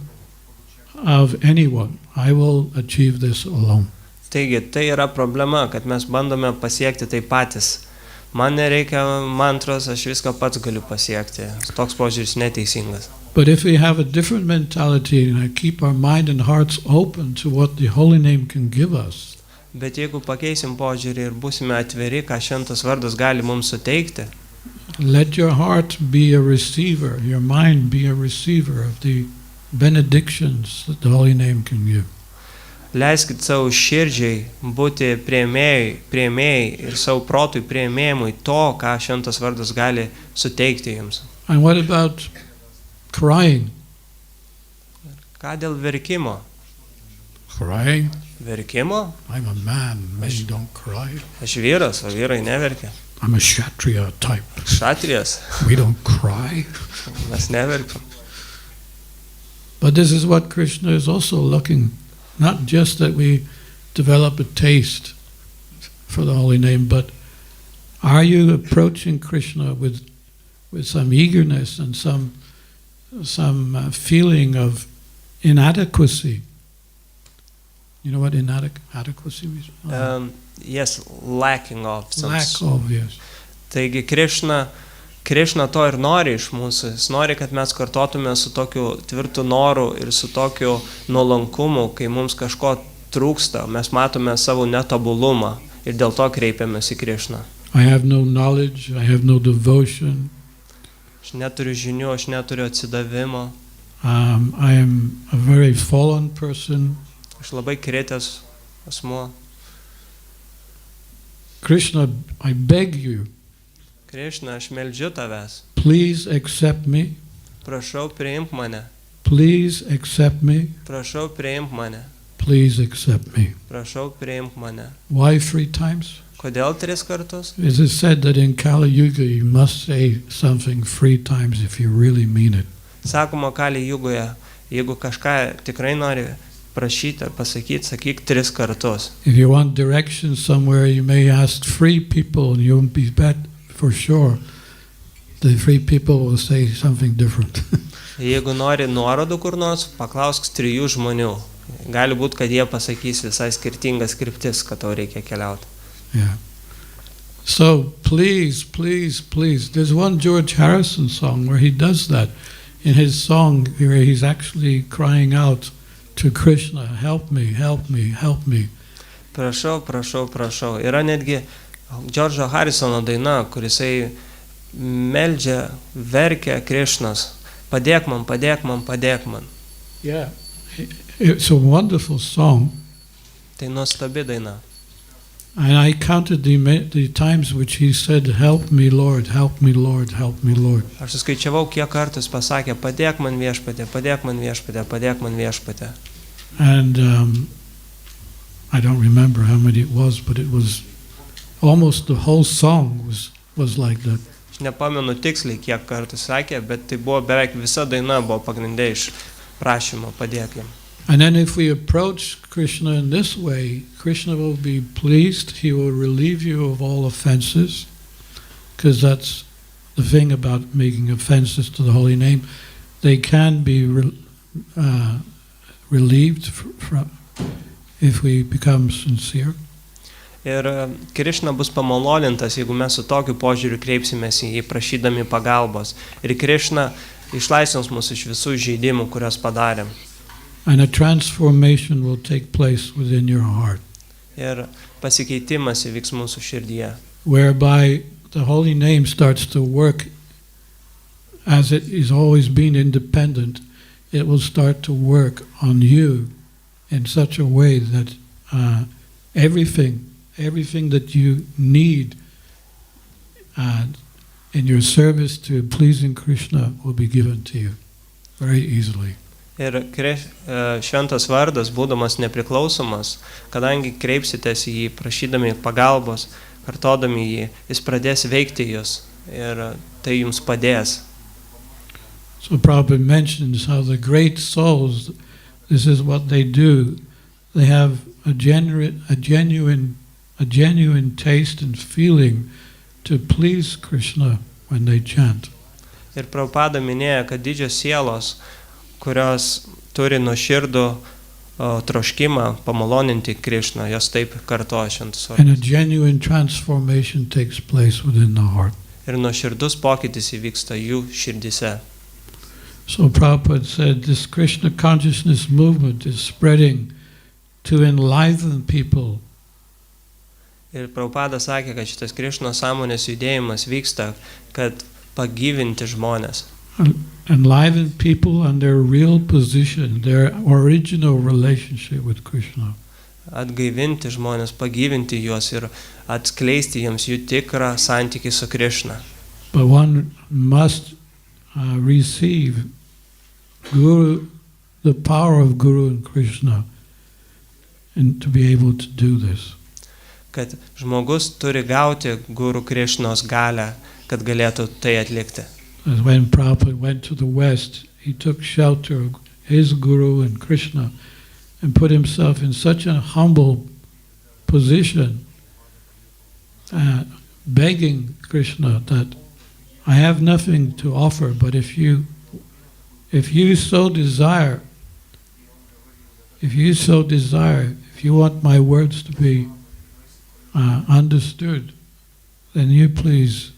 of anyone. I will achieve this alone. Taigi, tai yra problema, kad mes bandome pasiekti tai patys. Man nereikia mantros, aš viską pats galiu pasiekti. Toks požiūris neteisingas. But if we have a different mentality and keep our mind and hearts open to what the holy name can give us, Bet jeigu pakeisim požiūrį ir būsime atviri, ką šventas vardas gali mums suteikti, let your heart be a receiver, your mind be a receiver of the benedictions that the holy name can give. leiskit savo širdžiai būti priėmėjai ir savo protui priėmėjimui to, ką šventas vardas gali suteikti jums. And what about crying? Ką dėl verkimo? Crying? Verkimo? I'm a man, men don't cry. Aš vyras, o vyrai neverkia. I'm a Kshatriya type. Šatrijas, We don't cry. mes neverkiam. But this is what Krishna is also looking, not just that we develop a taste for the holy name, but are you approaching Krishna with some eagerness and some feeling of inadequacy? You know what inadequacy means? Yes, lacking of some. Lack of, yes. Taigi Krishna to ir nori iš mūsų. Jis nori, kad mes kartotume su tokiu tvirtu noru ir su tokiu nuolankumu, kai mums kažko trūksta. Mes matome savo netobulumą ir dėl to kreipiamės į Krishną. I have no knowledge, I have no devotion. Aš neturiu žinių, aš neturiu atsidavimo. I am a very fallen person. Aš labai kritęs asmuo. Krishna, I beg you, Krishna, aš meldžiu tavęs. please accept me. Prašau, priimk mane. Please accept me. Prašau, priimk mane. Please accept me. Prašau, priimk mane. Why 3 times? Kodėl 3 kartus? It is said that in Kali Yuga you must say something 3 times if you really mean it. Sakoma Kali Jugoje, jeigu kažką tikrai nori prašyti ar pasakyti, sakyk 3 kartus. If you want directions somewhere, you may ask 3 people and you won't be bet for sure. The 3 people will say something different. Jeigu nori nuorodų kur nors, paklausk 3 žmonių. Gali būti, kad jie pasakys visai skirtingas kryptis, kad tau reikia keliauti. Yeah. So please, please, please. There's one George Harrison song where he does that. In his song where he's actually crying out to Krishna, help me, help me, help me. Prašau, prašau, prašau. Yra netgi Džordžo Harisono daina, kur jisai meldžia, verkia Krishnas. Padėk man, padėk man, padėk man. Yeah. It's a wonderful song. Tai nuostabi daina. And I counted the times which he said, help me, Lord, help me, Lord, help me, Lord. Aš suskaičiavau, kiek kartus pasakė, padėk man viešpatė, padėk man viešpatė, padėk man viešpatė. And I don't remember how many it was, but it was almost the whole song was like that. Aš nepamenu tiksliai, kiek kartų sakė, bet tai buvo beveik visa daina buvo pagrindė iš prašymo, padėk jam. And then if we approach Krishna in this way, Krishna will be pleased, he will relieve you of all offenses, because that's the thing about making offenses to the holy name. They can be relieved from if we become sincere. Ir Krishna bus pamalonintas, jeigu mes su tokiu požiūriu kreipsimės į jį, prašydami pagalbos. Ir Krishna išlaisvins mus iš visų žaidimų, kurias padarėm. And a transformation will take place within your heart. Ir pasikeitimas įvyks mūsų širdyje. Whereby the holy name starts to work as it is always been independent. It will start to work on you in such a way that everything that you need in your service to pleasing Krishna will be given to you very easily. Ir šventas vardas, būdamas nepriklausomas, kadangi kreipsitės į jį, prašydami pagalbos, kartodami jį, jis pradės veikti jūs ir tai jums padės. So Prabhupada mentions how the great souls, this is what they do. They have a genuine taste and feeling to please Krishna when they chant. Ir Prabhupada minėjo, kad didžios sielos, kurios turi nuoširdų troškimą pamaloninti Krishną, jos taip kartoja šventus And a vardus. genuine transformation takes place within the heart. Ir nuoširdus pokytis įvyksta jų širdise. So Prabhupada said this Krishna consciousness movement is spreading to enliven people. Ir Prabhupada sakė, kad šitas Krishnos sąmonės judėjimas vyksta, kad pagyvinti žmonės. Enliven people on their real position, their original relationship with Krishna. Atgaivinti žmonės, pagyvinti juos ir atskleisti jiems jų tikrą santykį su Krishna. But one must receive Guru, the power of Guru and Krishna, and to be able to do this. Kad žmogus turi gauti Guru Krishnos galę, kad galėtų tai atlikti. As when Prabhupada went to the West, he took shelter of his Guru and Krishna and put himself in such a humble position, begging Krishna that I have nothing to offer, but if you so desire, if you want my words to be understood, then you please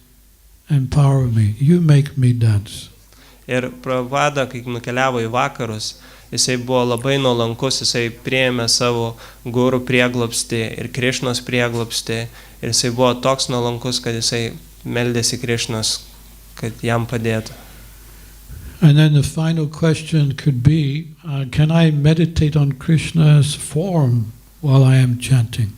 empower me. You make me dance. Ir Prabhupada, kai nukeliavo į vakarus, jisai buvo labai nuolankus, jisai priėmė savo gurų prieglobstį ir Krishnos prieglobstį, ir jisai buvo toks nuolankus, kad jisai meldėsi Krishnos, kad jam padėtų. And then the final question could be, can I meditate on Krishna's form while I am chanting?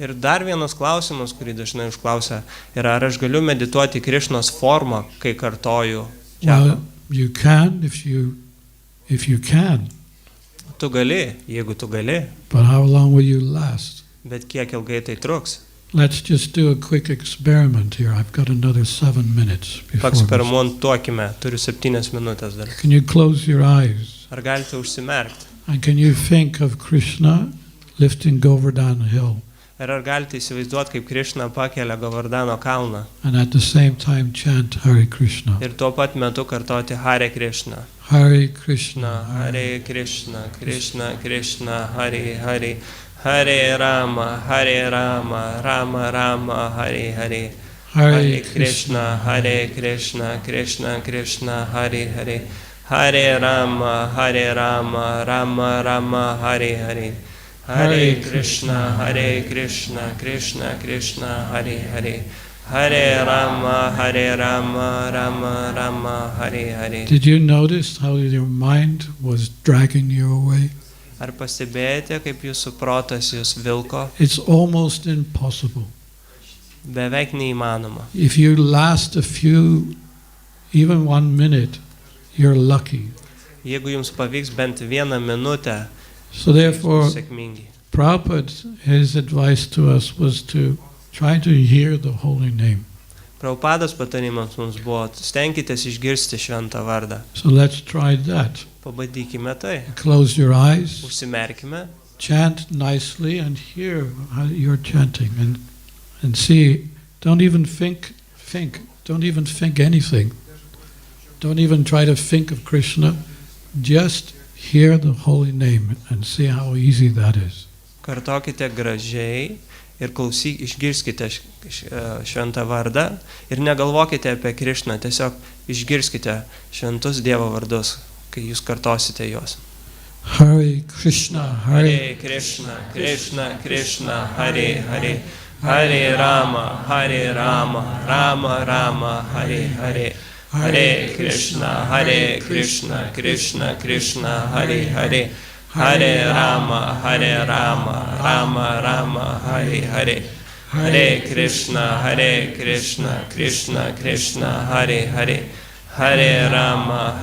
Ir dar vienas klausimas, kurį dažnai užklausia, yra, ar aš galiu medituoti Krishnos formą, kai kartoju Džapą. Well, you can if you can. Tu gali, jeigu tu gali, But how long will you last? bet kiek ilgai tai truks. Let's just do a quick experiment here. I've got another 7 minutes before this. Paeksperimentuokime, turiu 7 minutės dar. Can you close your eyes? Ar galite užsimerkti? And can you think of Krishna lifting Govardhan hill? Ir ar galite įsivaizduoti, kaip Krishna pakelia Govardhano kalną And at the same time chant Hare Krishna. ir tuo pat metu kartoti Hare Krishna. Hare Krishna. Hare Krishna, Krishna Krishna, Hare Hare, Hare Rama, Rama Rama, Hare Hare. Hare Krishna, Krishna Krishna, Hare Hare, Hare Rama, Rama Rama, Hare Hare. Hare Krishna, Krishna Krishna, Hare Hare, Hare Rama, Rama Rama, Hare Hare. Did you notice how your mind was dragging you away? Ar pastebėjote, kaip jūsų protas jūs vilko? It's almost impossible. Beveik neįmanoma. If you last a few, even 1 minute, you're lucky. Jeigu jums pavyks bent 1 minutę, So therefore, sėkmingi. Prabhupada, his advice to us was to try to hear the holy name. Prabhupados patarimas mums buvo, stenkitės išgirsti šventą vardą. So let's try that. Pabandykime tai. Close your eyes, Užsimerkime, chant nicely and hear how you're chanting and see. Don't even think. Don't even think anything. Don't even try to think of Krishna. Just hear the holy name and see how easy that is. kartokite gražiai ir išgirskite šventą vardą ir negalvokite apie Krishną, tiesiog išgirskite šventus Dievo vardus, kai jūs kartosite juos. Hare Krishna, Hare Krishna, Krishna Krishna, Hare Hare, Hare Rama, Rama Rama, Hare Hare. Hare Krishna, Krishna Krishna, Hare Hare, Hare Rama, Rama Rama, Hare Hare. Hare Krishna, Krishna Krishna, Hare Hare, Hare Rama,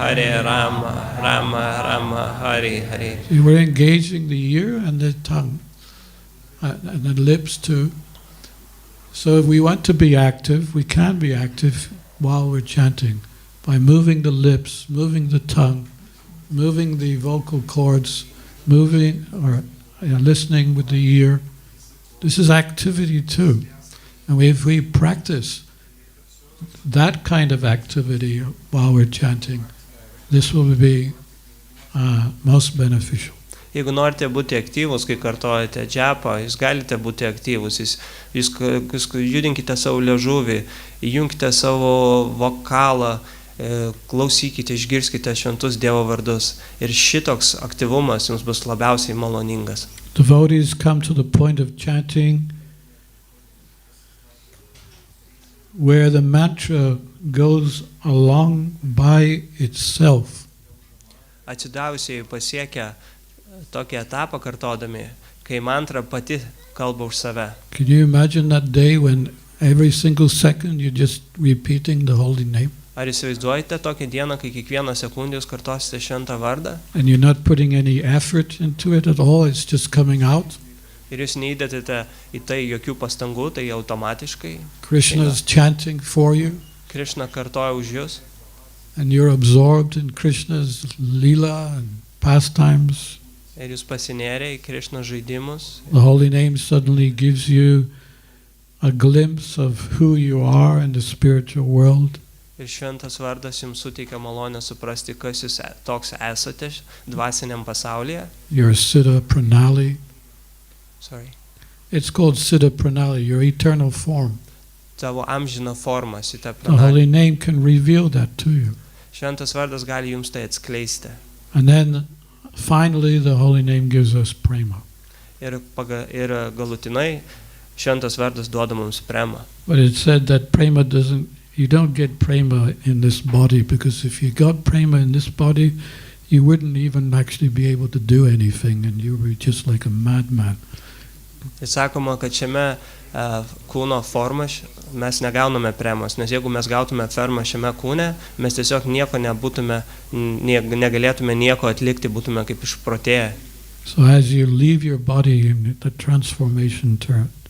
Rama Rama, Hare Hare. You were engaging the ear and the tongue and the lips too. So if we want to be active, we can be active while we're chanting. by moving the lips, moving the tongue, moving the vocal cords, moving or listening with the ear. This is activity too. And if we practice that kind of activity while we're chanting, this will be most beneficial. Jeigu norite būti aktyvus, kai kartojate džapą, jūs galite būti aktyvus, jūs judinkite savo liežuvį, įjunkite savo vokalą, klausykite, išgirskite šventus Dievo vardus. Ir šitoks aktyvumas jums bus labiausiai maloningas. Devotees come to the point of chanting where the mantra goes along by itself. Atsidavusieji pasiekia tokį etapą kartodami, kai mantra pati kalba už save. Can you imagine that day when every single second you're just repeating the holy name? Ar įsivaizduojate tokią dieną, kai kiekvieną sekundę jūs kartosite šventą vardą? And you're not putting any effort into it at all, it's just coming out? Ir jūs neįdedate į tai jokių pastangų, tai automatiškai. Krishna's chanting for you. Krishna kartoja už jūs. And you're absorbed in Krishna's lila and pastimes. Ir jūs pasinėrė į Krishna žaidimus. The holy name suddenly gives you a glimpse of who you are in the spiritual world. Ir šventas vardas jums suteikia malonę suprasti, kas jūs toks esate dvasiniam pasaulyje. Your Siddha Pranali. Sorry. It's called Siddha Pranali, your eternal form. Tavo amžina forma, Siddha The holy Pranali. name can reveal that to you. Šventas vardas gali jums tai atskleisti. And then finally the holy name gives us prema. Ir galutinai šventas vardas duoda mums prema. But it's said that prema you don't get prema in this body, because if you got prema in this body, you wouldn't even actually be able to do anything, and you would be just like a madman. Ir sakoma, kad šiame kūno formą mes negauname premos, nes jeigu mes gautume fermą šiame kūne, mes tiesiog nieko nebūtume, negalėtume nieko atlikti, būtume kaip išprotėję. So as you leave your body, the transformation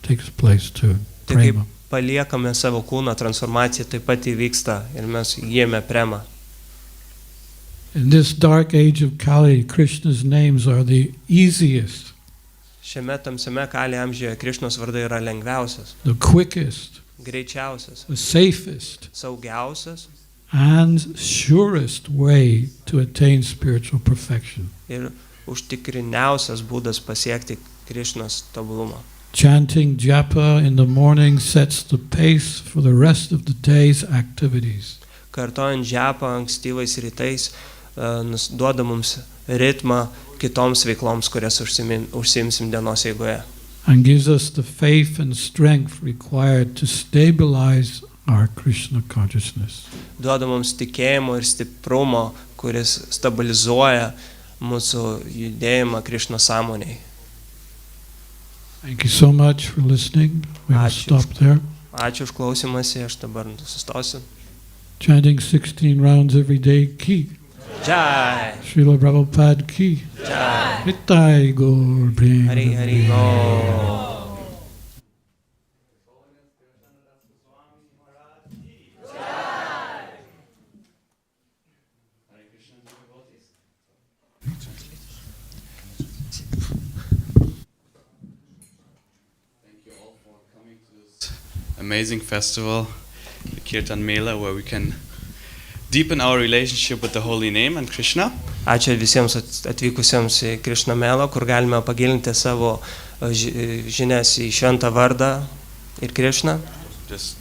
takes place too. Tai kaip Prema. paliekame savo kūno, transformacija taip pat įvyksta ir mes įgyjame premą. In this dark age of Kali, Krishna's names are the easiest, Šiame tamsiame Kali amžiuje Krišnos vardai yra lengviausias, the quickest, greičiausias, the safest, saugiausias and surest way to attain spiritual perfection. ir užtikriniausias būdas pasiekti Krišnos tobulumą. Chanting Japa in the morning sets the pace for the rest of the day's activities. Kartojant džapą ankstyvais rytais duoda mums ritmą kitoms veikloms, kurias užsiimsim dienos eigoje. And gives us the faith and strength required to stabilize our Krishna consciousness. Duoda mums tikėjimo ir stiprumo, kuris stabilizuoja mūsų judėjimą Krišnos sąmonėje. Thank you so much for listening. We'll Ačiū. stop there. Ačiū už klausimąsi, aš dabar sustosiu. Chanting 16 rounds every day, ki. Jai! Šrilai Prabhupadai ki. Jai! Hitai Gaur Prem. Hari Hari Go! Amazing festival, the Kirtan Mela, where we can deepen our relationship with the holy name and Krishna. Ačiū visiems atvykusiems į Krišną Melą, kur galime pagilinti savo žinias į šventą vardą ir Krišną. Just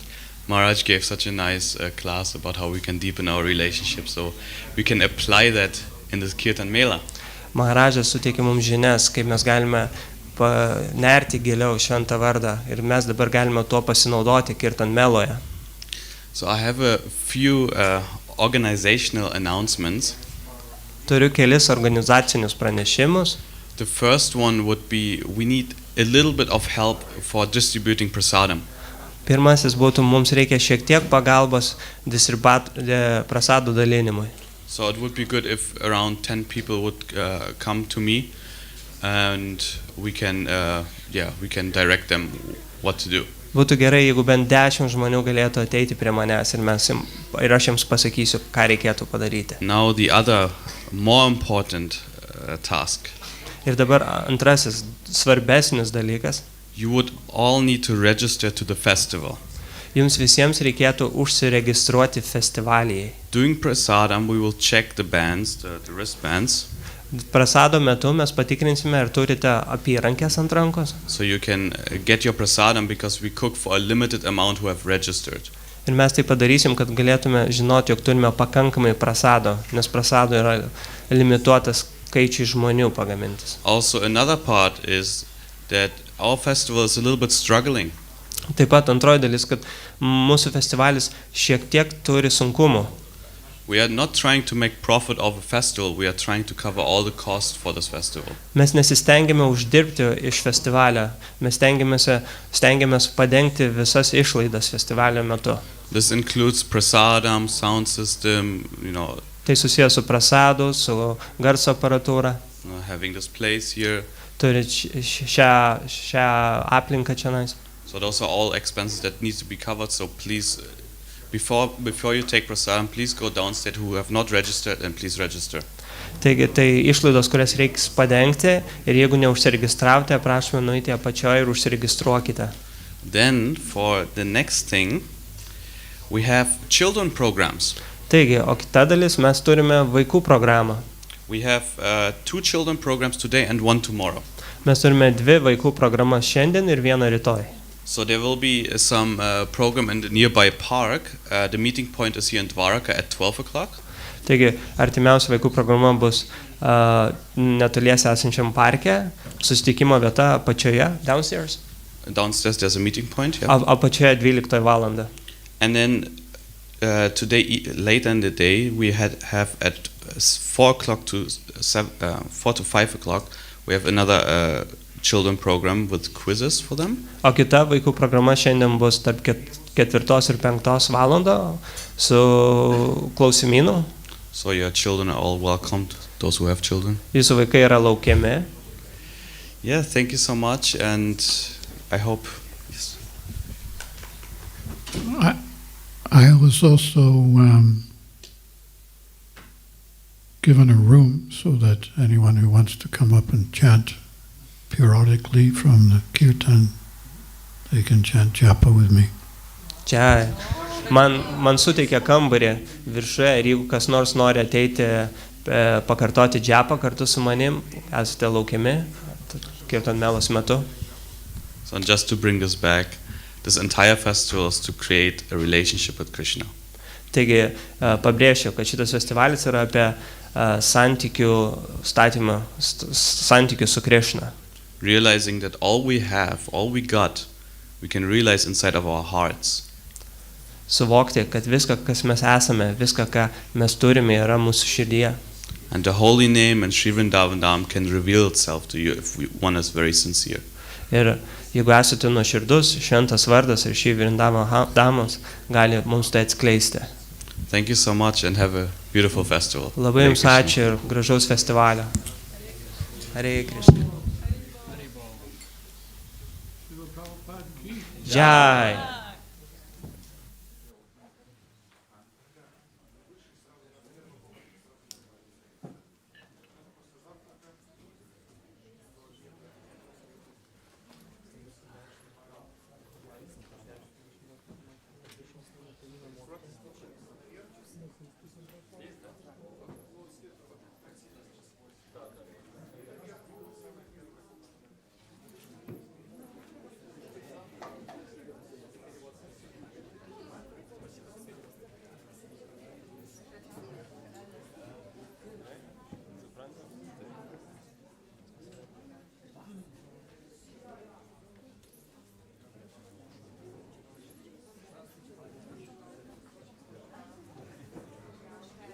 Maharaj gave such a nice class about how we can deepen our relationship, so we can apply that in this Kirtan Mela. Maharajas suteikė mums žinias, kaip mes galime panerti giliau šventą vardą ir mes dabar galime tuo pasinaudoti Kirtan Meloje. So I have a few organizational announcements. Turiu kelis organizacinius pranešimus. The first one would be we need a little bit of help for distributing prasadam. Pirmasis būtų, mums reikia šiek tiek pagalbos prasadų dalinimui. So it would be good if around 10 people would come to me and we can direct them what to do. būtų gerai, jeigu bent 10 žmonių galėtų ateiti prie manęs ir aš jiems pasakysiu, ką reikėtų padaryti. Now the other more important task. Ir dabar antrasis svarbesnis dalykas. You would all need to register to the festival. Jums visiems reikėtų užsiregistruoti festivalijai. During prasadam we will check the bands, the wristbands. Prasado metu mes patikrinsime, ar turite apyrankės ant rankos. So you can get your prasadam because we cook for a limited amount who have registered. Ir mes tai padarysim, kad galėtume žinoti, jog turime pakankamai prasado, nes prasado yra limituotas skaičiai žmonių pagamintis. Also another part is that our festival is a little bit struggling. Taip pat antroji dalis, kad mūsų festivalis šiek tiek turi sunkumų. We are not trying to make profit of a festival, we are trying to cover all the cost for this festival. Mes nesistengiame uždirbti iš festivalio, mes stengiamės padengti visas išlaidas festivalio metu. This includes prasadam, sound system, Tai susijęs su prasadu, su garso aparatūra. Having this place here. Turi šią aplinką čia. So those are all expenses that need to be covered, so please before you take prasadam, please go downstairs who have not registered and please register. Taigi tai išlaidos, kurias reiks padengti ir jeigu neužsiregistravote, prašome nueiti apačioje ir užsiregistruokite. Then for the next thing we have children programs. Taigi, o kita dalis mes turime vaikų programą. We have 2 children programs today and 1 tomorrow. Mes turime 2 vaikų programas šiandien ir 1 rytoj. So there will be some program in the nearby park. The meeting point is here in Dvaraka at 12 o'clock. Taigi, artimiausia vaikų programa bus netoliese esančiam parke, susitikimo vieta apačioje, downstairs. Downstairs there's a meeting point. Yeah. Apačioje 12 valandą. And then today, later in the day, we have at 4 o'clock to 4 to 5 o'clock, we have another children program with quizzes for them. O kita vaikų programa šiandien bus tarp 4 ir 5 valandą su klausimynu. So your children are all welcomed, those who have children. Jūsų vaikai yra laukiami. Yeah, thank you so much, and I hope. Yes. I was also given a room so that anyone who wants to come up and chant periodically from the Kirtan, they can chant Japa with me. Čia man suteikia kambarį viršuje ir jeigu kas nors nori ateiti pakartoti Džapą kartu su manim, esate laukiami Kirtan Melos metu. So just to bring this back, this entire festival is to create a relationship with Krishna. Taigi pabrėšiu, kad šitas festivalis yra apie santykių statymą, santykių su Krishna. Realizing that all we have, all we got, we can realize inside of our hearts. Suvokti, kad viską, kas mes esame, viską, ką mes turime, yra mūsų širdyje. And the holy name and Šrimad-Bhagavatam can reveal itself to you if one is very sincere. Ir jeigu esate nuoširdus, šventas vardas ir Šrimad-Bhagavatas gali mums tai atskleisti. Thank you so much and have a beautiful festival. Labai jums ačiū ir gražaus festivalio. Hare Krishna. Jai.